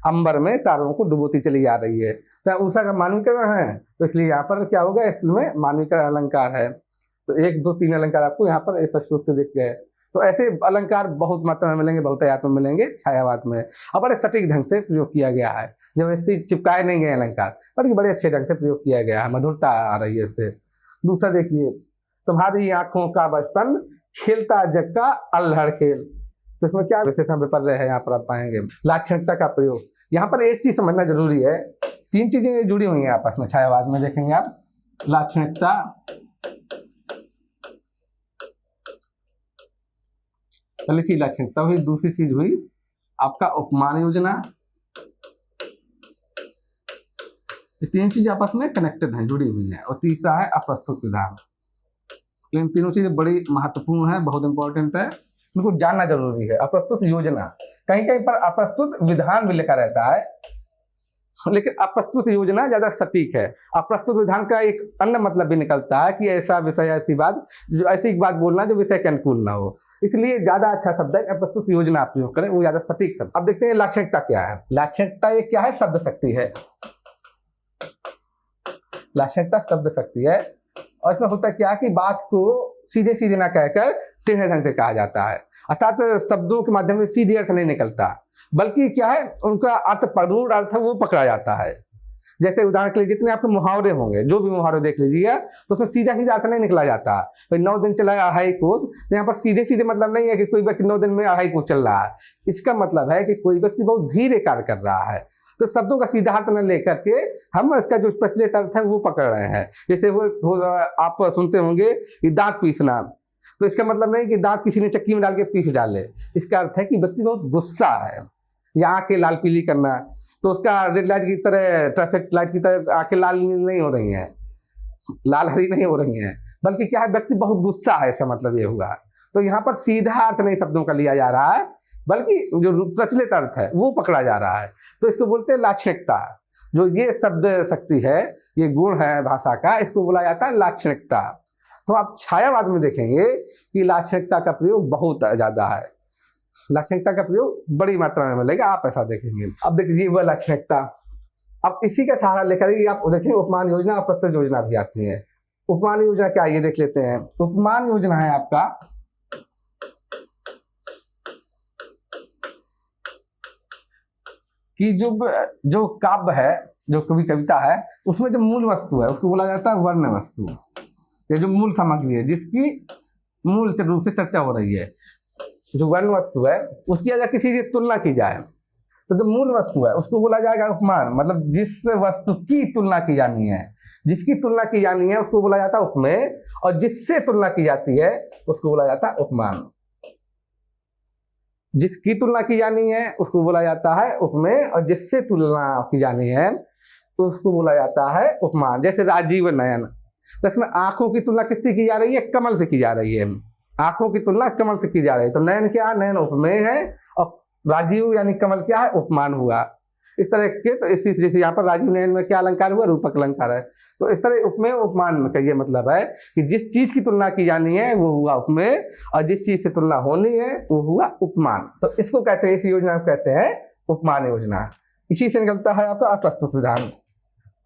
अंबर में तारों को डुबोती चली जा रही है। तो उषा का मानवीकरण है, तो इसलिए यहाँ पर क्या होगा? इसमें मानवीकरण अलंकार है। तो 1, 2, 3 अलंकार आपको यहाँ पर स्पष्ट रूप से दिख गए। तो ऐसे अलंकार बहुत मात्रा में मिलेंगे, बहुतायत में मिलेंगे छायावाद में, और बड़े सटीक ढंग से प्रयोग किया गया है। जब ऐसे चिपकाए नहीं गए अलंकार, बल्कि बड़े अच्छे ढंग से प्रयोग किया गया है, मधुरता आ रही है इससे। दूसरा देखिए, तुम्हारी आंखों का बचपन खेलता जग का अल्हड़ खेल, तो इसमें क्या विशेषण विपर्यय है यहाँ पर आप पाएंगे। लाक्षणिकता का प्रयोग, यहाँ पर एक चीज समझना जरूरी है, 3 चीजें जुड़ी हुई हैं आपस में छायावाद में, देखेंगे आप। लाक्षणिकता, पहली चीज लाक्षणिकता हुई, दूसरी चीज हुई आपका उपमान योजना। ये 3 चीजें आपस में कनेक्टेड हैं, जुड़ी हुई हैं। और तीसरा है अप्रस्तुत विधान। इन तीनों चीजें बड़ी महत्वपूर्ण है, बहुत इंपॉर्टेंट है, इनको जानना जरूरी है। अप्रस्तुत योजना, कहीं कहीं पर अप्रस्तुत विधान भी लिखा रहता है, लेकिन अप्रस्तुत योजना ज्यादा सटीक है। अप्रस्तुत विधान का एक अन्य मतलब भी निकलता है कि ऐसा विषय, ऐसी बात, जो ऐसी बात बोलना जो विषय के अनुकूल ना हो, इसलिए ज्यादा अच्छा शब्द है अप्रस्तुत योजना आप प्रयोग करें, वो ज्यादा सटीक शब्द। अब देखते हैं लाक्षणिकता क्या है। लाक्षणिकता ये क्या है? शब्द शक्ति है। लाक्षणिकता शब्द शक्ति है, और इसमें होता क्या कि बात को सीधे सीधे ना कहकर टेढ़े ढंग से कहा जाता है, अर्थात शब्दों के माध्यम से सीधे अर्थ नहीं निकलता, बल्कि क्या है, उनका अर्थ, परूढ़ अर्थ है वो पकड़ा जाता है। जैसे उदाहरण के लिए जितने आपके मुहावरे होंगे, जो भी मुहावरे देख लीजिए, तो उसमें सीधा सीधा अर्थ नहीं निकला जाता। भाई 9 दिन चला 2.5 कोस, तो यहाँ पर सीधे सीधे मतलब नहीं है कि कोई व्यक्ति 9 दिन में 2.5 कोस चल रहा है। इसका मतलब है कि कोई व्यक्ति बहुत धीरे कार्य कर रहा है। तो शब्दों का सीधा अर्थ न लेकर के हम इसका जो प्रचलित अर्थ है वो पकड़ रहे हैं। जैसे वो आप सुनते होंगे कि दांत पीसना, तो इसका मतलब नहीं कि दांत किसी ने चक्की में डाल के पीस डाले, इसका अर्थ है कि व्यक्ति बहुत गुस्सा है। या आंखें लाल पीली करना, तो उसका रेड लाइट की तरह, ट्रैफिक लाइट की तरह आंखें लाल नहीं हो रही हैं, लाल हरी नहीं हो रही हैं, बल्कि क्या है, व्यक्ति बहुत गुस्सा है, इसका मतलब ये हुआ। तो यहाँ पर सीधा अर्थ नहीं शब्दों का लिया जा रहा है, बल्कि जो प्रचलित अर्थ है वो पकड़ा जा रहा है। तो इसको बोलते हैं लाक्षणिकता। जो ये शब्द शक्ति है, ये गुण है भाषा का, इसको बोला जाता है लाक्षणिकता। तो आप छायावाद में देखेंगे कि लाक्षणिकता का प्रयोग बहुत ज्यादा है, लाक्षणिकता का प्रयोग बड़ी मात्रा में मिलेगा, आप ऐसा देखेंगे। अब देखिए वह लाक्षणिकता, अब इसी का सहारा लेकर ही आप देखेंगे उपमान योजना और प्रस्तुत योजना भी आती है। उपमान योजना क्या है ये देख लेते हैं। उपमान योजना है आपका कि जो काव्य है, जो कविता है, उसमें जो मूल वस्तु है उसको बोला जाता है वर्ण वस्तु। ये जो मूल सामग्री है जिसकी मूल रूप से चर्चा हो रही है, जो वर्ण वस्तु है उसकी अगर किसी की तुलना की जाए तो जो मूल वस्तु है उसको बोला जाएगा उपमान, मतलब जिस वस्तु की तुलना की जानी है, जिसकी तुलना की जानी है उसको बोला जाता है उपमेय, और जिससे तुलना की जाती है उसको बोला जाता है उपमान। जिसकी तुलना की जानी है उसको बोला जाता है उपमेय, और जिससे तुलना की जानी है उसको बोला जाता है उपमान। जैसे राजीव नयन, तो इसमें आंखों की तुलना किससे की जा रही है? कमल से की जा रही है। आंखों की तुलना कमल से की जा रही है, तो नयन क्या है? नयन उपमेय है, और राजीव यानी कमल क्या है? उपमान हुआ। इस तरह के, तो इसी जैसे यहाँ पर राजीव नयन में क्या अलंकार हुआ? रूपक अलंकार है। तो इस तरह उपमेय उपमान का ये मतलब है कि जिस चीज की तुलना की जानी है वो हुआ उपमेय, और जिस चीज से तुलना होनी है वो हुआ उपमान। तो इसको कहते हैं, इस योजना को कहते हैं उपमान योजना। इसी से निकलता है आपका अप्रस्तुत विधान।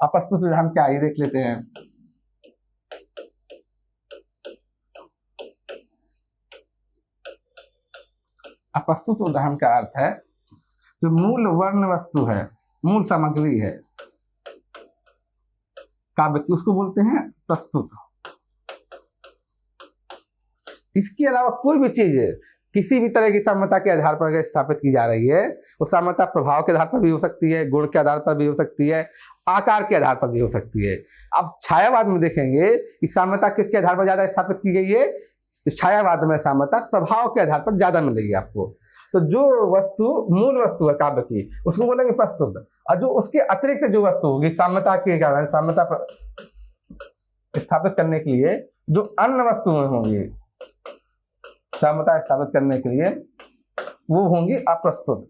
अप्रस्तुत विधान क्या है देख लेते हैं। अप्रस्तुत उदाहरण का अर्थ है जो मूल वर्ण वस्तु है, मूल सामग्री है काव्य की, उसको बोलते हैं प्रस्तुत। इसके अलावा कोई भी चीज किसी भी तरह की साम्यता के आधार पर अगर स्थापित की जा रही है, वो साम्यता प्रभाव के आधार पर भी हो सकती है, गुण के आधार पर भी हो सकती है, आकार के आधार पर भी हो सकती है। अब छायावाद में देखेंगे कि साम्यता किसके आधार पर ज्यादा स्थापित की गई है? छायावाद में साम्यता प्रभाव के आधार पर ज्यादा मिलेगी आपको। तो जो वस्तु मूल वस्तु है काव्य की उसको बोलेंगे प्रस्तुत, और जो उसके अतिरिक्त जो वस्तु होगी साम्यता के कारण, साम्यता स्थापित करने के लिए जो अन्य वस्तुएं होंगी, साम्यता स्थापित करने के लिए वो होंगी अप्रस्तुत।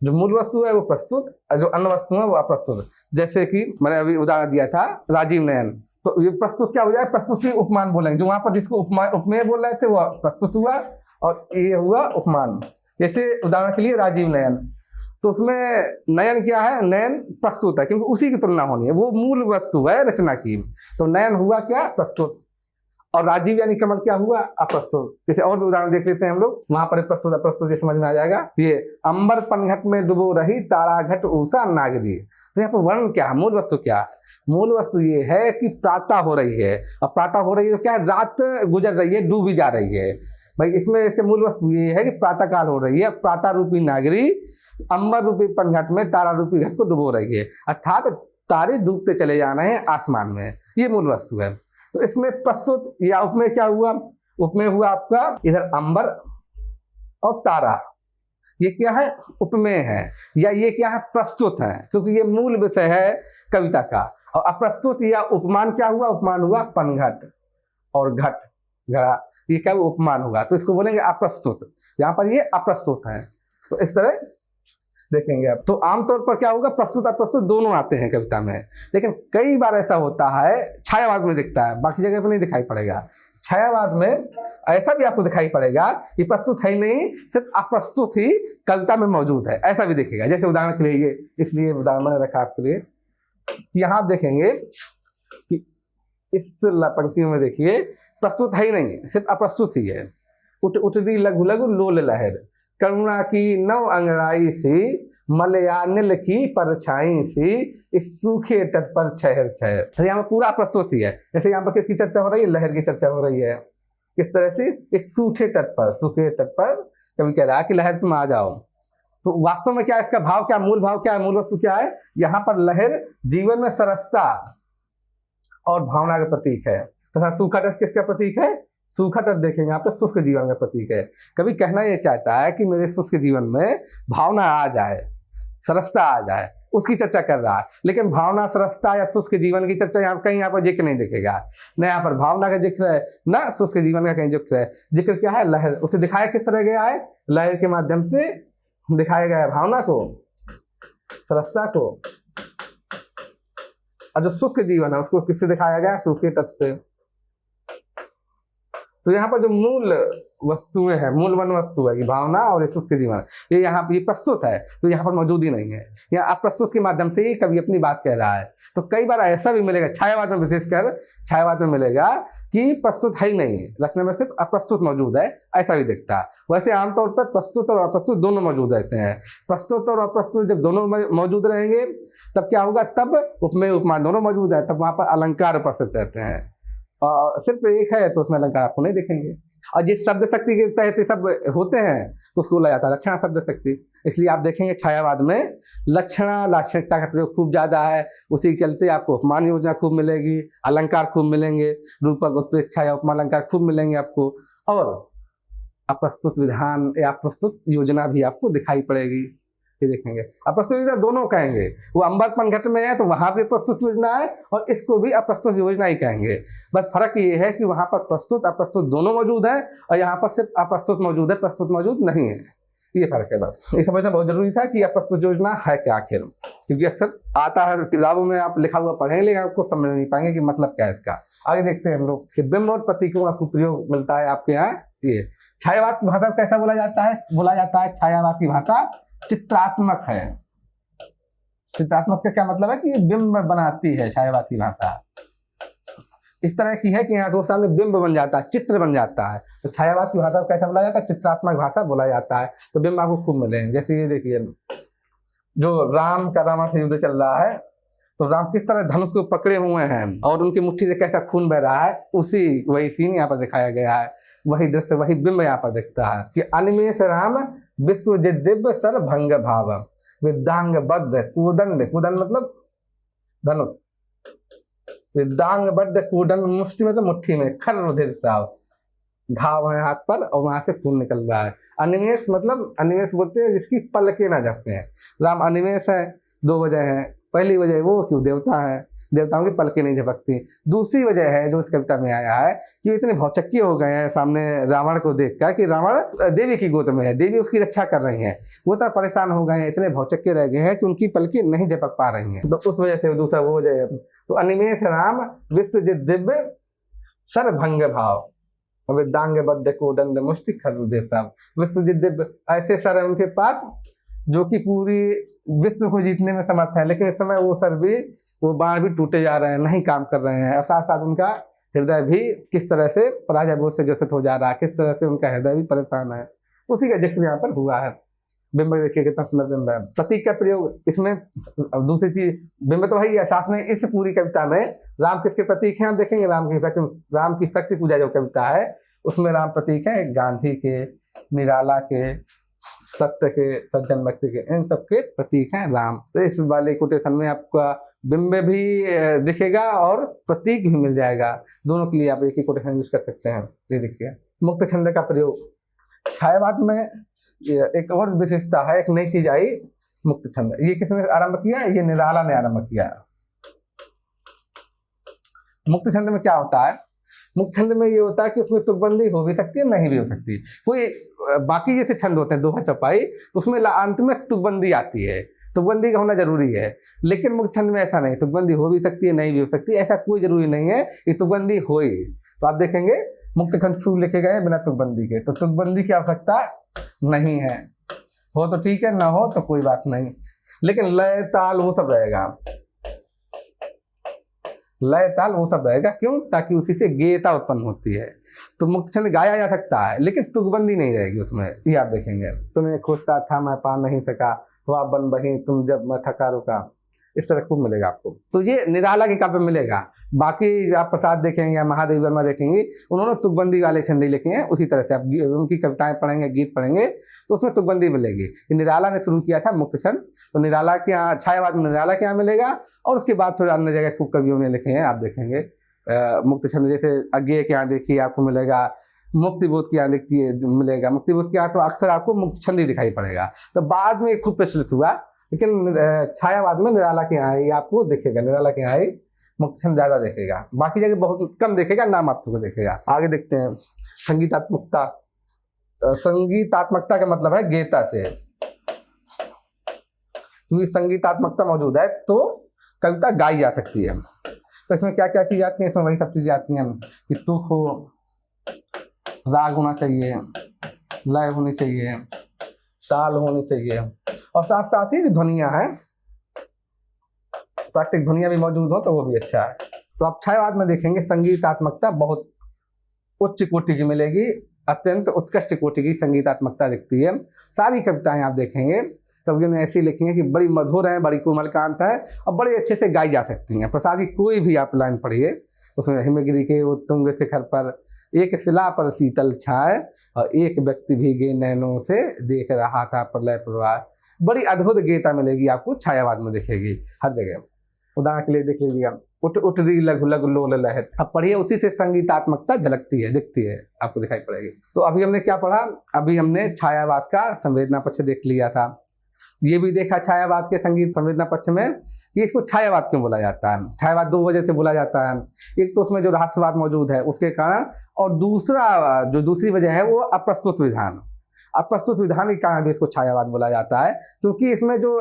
जो मूल वस्तु है वो प्रस्तुत, और जो अन्य वस्तु है वो अप्रस्तुत। जैसे कि मैंने अभी उदाहरण दिया था राजीव नयन, तो ये प्रस्तुत क्या हो जाए? प्रस्तुत की उपमान बोलेंगे। जो वहां पर जिसको उपमेय बोल रहे थे वो प्रस्तुत हुआ, और ये हुआ उपमान। जैसे उदाहरण के लिए राजीव नयन, तो उसमें नयन क्या है? नयन प्रस्तुत है, क्योंकि उसी की तुलना होनी है, वो मूल वस्तु है रचना की। तो नयन हुआ क्या? प्रस्तुत। और राजीव यानी कमल क्या हुआ? अप्रस्तुत। जैसे और उदाहरण देख लेते हैं हम लोग, वहां पर प्रस्तुत अप्रस्तुत ये समझ में आ जाएगा। ये अंबर पनघट में डुबो रही तारा घट उषा नागरी। तो यहाँ पर वर्ण क्या है? मूल वस्तु क्या है? मूल वस्तु ये है कि प्रातः हो रही है, और प्रातः हो रही है तो क्या है? रात गुजर रही है, डूबी जा रही है। भाई इसमें इसके मूल वस्तु ये है कि प्रातः काल हो रही है, प्रातः रूपी नागरी अंबर रूपी पनघट में तारा रूपी घट को डुबो रही है, अर्थात तारे डूबते चले जा रहे हैं आसमान में। ये मूल वस्तु है। तो इसमें प्रस्तुत या उपमेय क्या हुआ? उपमेय हुआ आपका इधर अंबर और तारा, ये क्या है? उपमेय है, या ये क्या है? प्रस्तुत है, क्योंकि ये मूल विषय है कविता का। और अप्रस्तुत या उपमान क्या हुआ? उपमान हुआ पनघट और घट, घड़ा, ये क्या हुआ? उपमान हुआ। तो इसको बोलेंगे अप्रस्तुत। यहाँ पर ये अप्रस्तुत है। तो इस तरह देखेंगे आप। तो आमतौर पर क्या होगा? प्रस्तुत अप्रस्तुत दोनों आते हैं कविता में, लेकिन कई बार ऐसा होता है छायावाद में दिखता है, बाकी जगह पर नहीं दिखाई पड़ेगा। छायावाद में ऐसा भी आपको दिखाई पड़ेगा कि प्रस्तुत है ही नहीं, सिर्फ अप्रस्तुत ही कविता में मौजूद है, ऐसा भी दिखेगा। जैसे उदाहरण के लिए ये, इसलिए उदाहरण मैंने रखा आपके लिए। यहाँ आप देखेंगे कि इस पंक्तियों में देखिए प्रस्तुत है ही नहीं, सिर्फ अप्रस्तुत ही है। उठ उठरी लघु लघु लोल लहर, करुणा की नव अंगड़ाई सी, मलयानिल की परछाई सी, इस सूखे तट पर छहर छहर। तो यहाँ पर पूरा प्रस्तुत ही है। जैसे यहाँ पर किसकी चर्चा हो रही है? लहर की चर्चा हो रही है। किस तरह से? एक सूखे तट पर, सूखे तट पर कभी कह रहा है कि लहर तुम आ जाओ। तो वास्तव में क्या है इसका भाव? क्या मूल भाव क्या है? मूल वस्तु क्या है? यहाँ पर लहर जीवन में सरसता और भावना का प्रतीक है, तथा सूखा तट किसका प्रतीक है? सूखा तट देखेंगे आप तो शुष्क जीवन का प्रतीक है। कभी कहना यह चाहता है कि मेरे शुष्क जीवन में भावना आ जाए, सरसता आ जाए, उसकी चर्चा कर रहा है। लेकिन भावना, सरसता या शुष्क जीवन की चर्चा यहाँ कहीं यहाँ पर जिक्र नहीं दिखेगा। न यहाँ पर भावना का जिक्र है, न शुष्क जीवन का कहीं जिक्र है। जिक्र क्या है? लहर। उसे दिखाया किस तरह गया है? लहर के माध्यम से दिखाया गया है भावना को, सरसता को। और जो शुष्क जीवन है उसको किससे दिखाया गया? सूखे तट से। तो यहाँ पर जो मूल वस्तुएं हैं, मूल वन वस्तु है कि भावना और शुष्क जीवन, ये यहाँ पर प्रस्तुत है, तो यहाँ पर मौजूद ही नहीं है। यहाँ अप्रस्तुत के माध्यम से ही कवि अपनी बात कह रहा है। तो कई बार ऐसा भी मिलेगा, छायावाद में विशेषकर छायावाद में मिलेगा कि प्रस्तुत है ही नहीं, रचना में सिर्फ अप्रस्तुत मौजूद है, ऐसा भी दिखता है। वैसे आमतौर पर प्रस्तुत और अप्रस्तुत दोनों मौजूद रहते हैं। प्रस्तुत और अप्रस्तुत जब दोनों मौजूद रहेंगे तब क्या होगा? तब उपमेय उपमान दोनों मौजूद है, तब वहाँ पर अलंकार उपस्थित रहते हैं। और सिर्फ एक है तो उसमें अलंकार आपको नहीं दिखेंगे। और जिस शब्द शक्ति के तहत ये सब होते हैं तो उसको बोला जाता है लक्षणा शब्द शक्ति। इसलिए आप देखेंगे छायावाद में लक्षणा लाक्षणिकता का प्रयोग खूब ज़्यादा है। उसी के चलते आपको उपमान योजना खूब मिलेगी, अलंकार खूब मिलेंगे, रूपक उत्प्रेक्षाया छाया उपमा अलंकार खूब मिलेंगे आपको, और अप्रस्तुत विधान या प्रस्तुत योजना भी आपको दिखाई पड़ेगी। ये देखेंगे अप्रस्तुत योजना दोनों कहेंगे, वो अंबर पंघट में है तो वहां भी प्रस्तुत योजना है और इसको भी अप्रस्तुत योजना ही कहेंगे। बस फर्क ये है कि वहां पर प्रस्तुत अप्रस्तुत दोनों मौजूद है और यहाँ पर सिर्फ अप्रस्तुत मौजूद है, प्रस्तुत मौजूद नहीं है। ये फर्क है। बस ये समझना बहुत जरूरी था कि अप्रस्तुत योजना है क्या आखिर, क्योंकि अक्सर आता है किताबों में, आप लिखा हुआ पढ़ेंगे लेकिन आपको समझ नहीं पाएंगे कि मतलब क्या है इसका। आगे देखते हैं हम लोग कि बिंब और प्रतीकों का प्रयोग मिलता है आपके यहाँ। ये छायावाद की भाषा कैसा बोला जाता है? बोला जाता है छायावाद की भाषा चित्रात्मक है। चित्रात्मक का क्या मतलब है कि ये बिंब बनाती है। छायावाद की भाषा इस तरह की है कि यहाँ के सामने बिंब बन जाता है, चित्र बन जाता है। तो छायावाद की भाषा कैसा बोला जाता है? चित्रात्मक भाषा बोला जाता है। तो बिंब आपको खूब मिलेंगे। जैसे ये देखिए, जो राम का रावण से युद्ध चल रहा है तो राम किस तरह धनुष को पकड़े हुए हैं और उनकी मुट्ठी से कैसा खून बह रहा है, उसी वही सीन यहाँ पर दिखाया गया है। वही दृश्य, वही बिंब यहाँ पर दिखता है कि अनिमेष राम विश्व दिव्य सर भंग भाव विद्यांग बद्ध कूदंड, कूदंड मतलब धनुष, विद्यांग बद्ध कूदंड मुष्टि मतलब मुट्ठी में, खर रुधिर साव, घाव है हाथ पर और वहां से खून निकल रहा है। अनिमेष मतलब, अनिमेष बोलते हैं जिसकी पलके ना झपके। राम अनिमेष है, दो वजह है। पहली वजह वो कि वो देवता है, देवताओं की पलकें नहीं झपकती। दूसरी वजह है जो इस कविता में आया है कि वो इतने भौचक्के हो गए हैं सामने रावण को देखकर कि रावण देवी की गोद में है, देवी उसकी रक्षा कर रही हैं, वो इतना परेशान हो गए हैं, इतने भौचक्के रह गए हैं कि उनकी पलकें नहीं झपक पा रही हैं। तो उस वजह से दूसरा वो वजह है। तो अनिमेष राम विश्व दिव्य सर भंग भाव विद्यांग बद्ध को दंड मुष्टि खरुदे सब, विश्व दिव्य ऐसे सर है उनके पास जो कि पूरी विश्व को जीतने में समर्थ है, लेकिन इस समय वो सर भी, वो बाण भी टूटे जा रहे हैं, नहीं काम कर रहे हैं। और साथ साथ उनका हृदय भी किस तरह से पराजय बोध से ग्रसित हो जा रहा है, किस तरह से उनका हृदय भी परेशान है, उसी का जिक्र यहाँ पर हुआ है। बिंब देखिए कितना सुंदर बिंब है। प्रतीक का प्रयोग इसमें, दूसरी चीज बिंब तो वही है, साथ में इस पूरी कविता में राम किसके प्रतीक हैं आप देखेंगे। राम की शक्ति पूजा जो कविता है उसमें राम प्रतीक है गांधी के, निराला के, सत्य के, सज्जन व्यक्ति के, इन सबके प्रतीक हैं राम। तो इस वाले कोटेशन में आपका बिंब भी दिखेगा और प्रतीक भी मिल जाएगा। दोनों के लिए आप एक ही कोटेशन यूज कर सकते हैं। ये देखिए मुक्त छंद का प्रयोग छायावाद में एक और विशेषता है, एक नई चीज आई मुक्त छंद। ये किसने आरंभ किया? ये निराला ने आरंभ किया। मुक्त छंद में क्या होता है? मुक्त छंद में ये होता है कि उसमें तुकबंदी हो भी सकती है, नहीं भी हो सकती। कोई बाकी जैसे छंद होते हैं दोहा चौपाई, उसमें अंत में तुकबंदी आती है, तुकबंदी का होना जरूरी है। लेकिन मुक्त छंद में ऐसा नहीं, तुकबंदी हो भी सकती है, नहीं भी हो सकती, ऐसा कोई जरूरी नहीं है कि तुकबंदी हो ही। तो आप देखेंगे मुक्त खंड खूब लिखे गए बिना तुकबंदी के, तो तुकबंदी की आवश्यकता नहीं है। हो तो ठीक है, ना हो तो कोई बात नहीं, लेकिन लय ताल वो सब रहेगा, लय ताल वो सब रहेगा। क्यों? ताकि उसी से गेयता उत्पन्न होती है। तो मुक्त छंद गाया जा सकता है लेकिन तुकबंदी नहीं रहेगी उसमें। ये आप देखेंगे, तुम्हें खोजता था मैं पा नहीं सका, हुआ बन बही तुम जब मैं थका रुका, इस तरह खूब मिलेगा आपको। तो ये निराला के काव्य में मिलेगा। बाकी आप प्रसाद देखेंगे या महादेव वर्मा देखेंगे, उन्होंने तुकबंदी वाले छंद लिखे हैं। उसी तरह से आप उनकी कविताएं पढ़ेंगे, गीत पढ़ेंगे तो उसमें तुकबंदी मिलेगी। निराला ने शुरू किया था मुक्त छंद, तो निराला के यहाँ, छायावाद में निराला के यहाँ मिलेगा। और उसके बाद फिर अन्य जगह खूब कवियों ने लिखे हैं, आप देखेंगे मुक्त छंद। जैसे अज्ञेय के यहाँ देखिए आपको मिलेगा, मुक्तिबोध के यहाँ देखिए मिलेगा। मुक्तिबोध के यहाँ तो अक्सर आपको मुक्त छंद ही दिखाई पड़ेगा। तो बाद में खूब प्रचलित हुआ, लेकिन छायावाद में निराला के यहाँ ही आपको दिखेगा, निराला के यहाँ ही मुक्त छंद ज्यादा देखेगा, बाकी जगह बहुत कम देखेगा, नाम आपको देखेगा। आगे देखते हैं संगीतात्मकता। संगीतात्मकता का मतलब है गेयता से, क्योंकि संगीतात्मकता मौजूद है तो कविता गाई जा सकती है। तो इसमें क्या क्या चीज आती है? इसमें वही सब चीजें आती हैं कि तुक हो, राग होना चाहिए, लय होनी चाहिए, ताल होनी चाहिए, और साथ साथ ही ध्वनियां हैं, प्राकृतिक ध्वनियां भी मौजूद हो तो वो भी अच्छा है। तो आप छायावाद में देखेंगे संगीतात्मकता बहुत उच्च कोटि की मिलेगी, अत्यंत उत्कृष्ट कोटि की संगीतात्मकता दिखती है। सारी कविताएं आप देखेंगे कवियों ने ऐसी लिखी हैं कि बड़ी मधुर है, बड़ी कोमलकांत है और बड़े अच्छे से गाई जा सकती हैं। प्रसाद की कोई भी आप लाइन पढ़िए उसमें, हिमगिरी के उत्तुंग शिखर पर एक शिला पर शीतल छाए और एक व्यक्ति भीगे नैनों से देख रहा था प्रलय प्रवाह। बड़ी अद्भुत गीता मिलेगी आपको, छायावाद में दिखेगी हर जगह। उदाहरण के लिए देख लीजिएगा, उठ उठ री लघु लघु लोल लहत। अब पढ़िए, उसी से संगीतात्मकता झलकती है, दिखती है, आपको दिखाई पड़ेगी। तो अभी हमने क्या पढ़ा, अभी हमने छायावाद का संवेदना पक्ष देख लिया था। ये भी देखा छायावाद के संगीत संवेदना पक्ष में कि इसको छायावाद क्यों बोला जाता है। छायावाद दो वजह से बोला जाता है, एक तो उसमें जो रहस्यवाद मौजूद है उसके कारण, और दूसरी वजह है वो अप्रस्तुत विधान। अप्रस्तुत विधान के कारण भी इसको छायावाद बोला जाता है, क्योंकि इसमें जो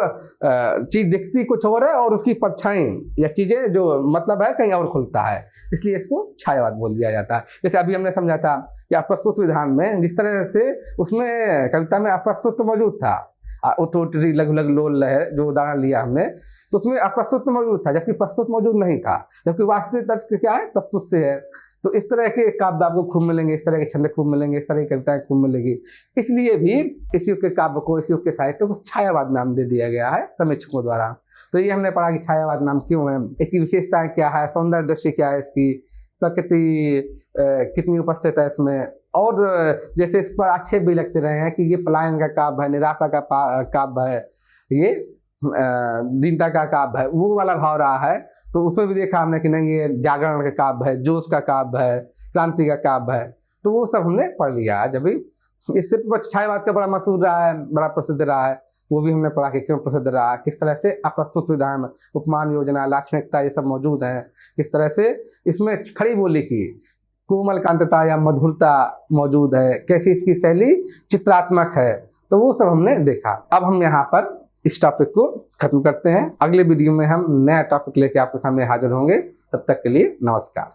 चीज दिखती कुछ और है और उसकी परछाई या चीजें जो मतलब है कहीं और खुलता है, इसलिए इसको छायावाद बोल दिया जाता है। जैसे अभी हमने समझा था कि अप्रस्तुत विधान में जिस तरह से उसमें कविता में अप्रस्तुत तो मौजूद था, उठ उठ री लघु लघु लोल लहर जो उदाहरण लिया हमने, तो उसमें अप्रस्तुत मौजूद था जबकि प्रस्तुत मौजूद नहीं था, जबकि वास्तविक तर्क क्या है, प्रस्तुत से है। तो इस तरह के काव्य आपको खूब मिलेंगे, इस तरह के छंद खूब मिलेंगे, इस तरह की कविताएं खूब मिलेगी। इसलिए भी इस युग के काव्य को, इस युग के साहित्य को छायावाद नाम दे दिया गया है समीक्षकों द्वारा। तो ये हमने पढ़ा कि छायावाद नाम क्यों है, इसकी विशेषताएं क्या है, सौंदर्य दृश्य क्या है, इसकी प्रकृति कितनी उपस्थित है इसमें, और जैसे इस पर आक्षेप भी लगते रहे हैं कि ये पलायन का काव्य है, निराशा का काव्य है, ये दीनता का काव्य है, वो वाला भाव रहा है। तो उसमें भी देखा हमने कि नहीं ये जागरण का काव्य है, जोश का काव्य है, क्रांति का काव्य है। तो वो सब हमने पढ़ लिया है। जब भी इस सिर्फ छायावाद का बड़ा मशहूर रहा है, बड़ा प्रसिद्ध रहा है, वो भी हमने पढ़ा कि क्यों प्रसिद्ध रहा है, किस तरह से अप्रस्तुत विधान, उपमान योजना, लाक्षणिकता ये सब मौजूद हैं, किस तरह से इसमें खड़ी बोली की कोमलकांतता या मधुरता मौजूद है, कैसी इसकी शैली चित्रात्मक है। तो वो सब हमने देखा। अब हम यहाँ पर इस टॉपिक को खत्म करते हैं। अगले वीडियो में हम नया टॉपिक लेके आपके सामने हाजिर होंगे। तब तक के लिए नमस्कार।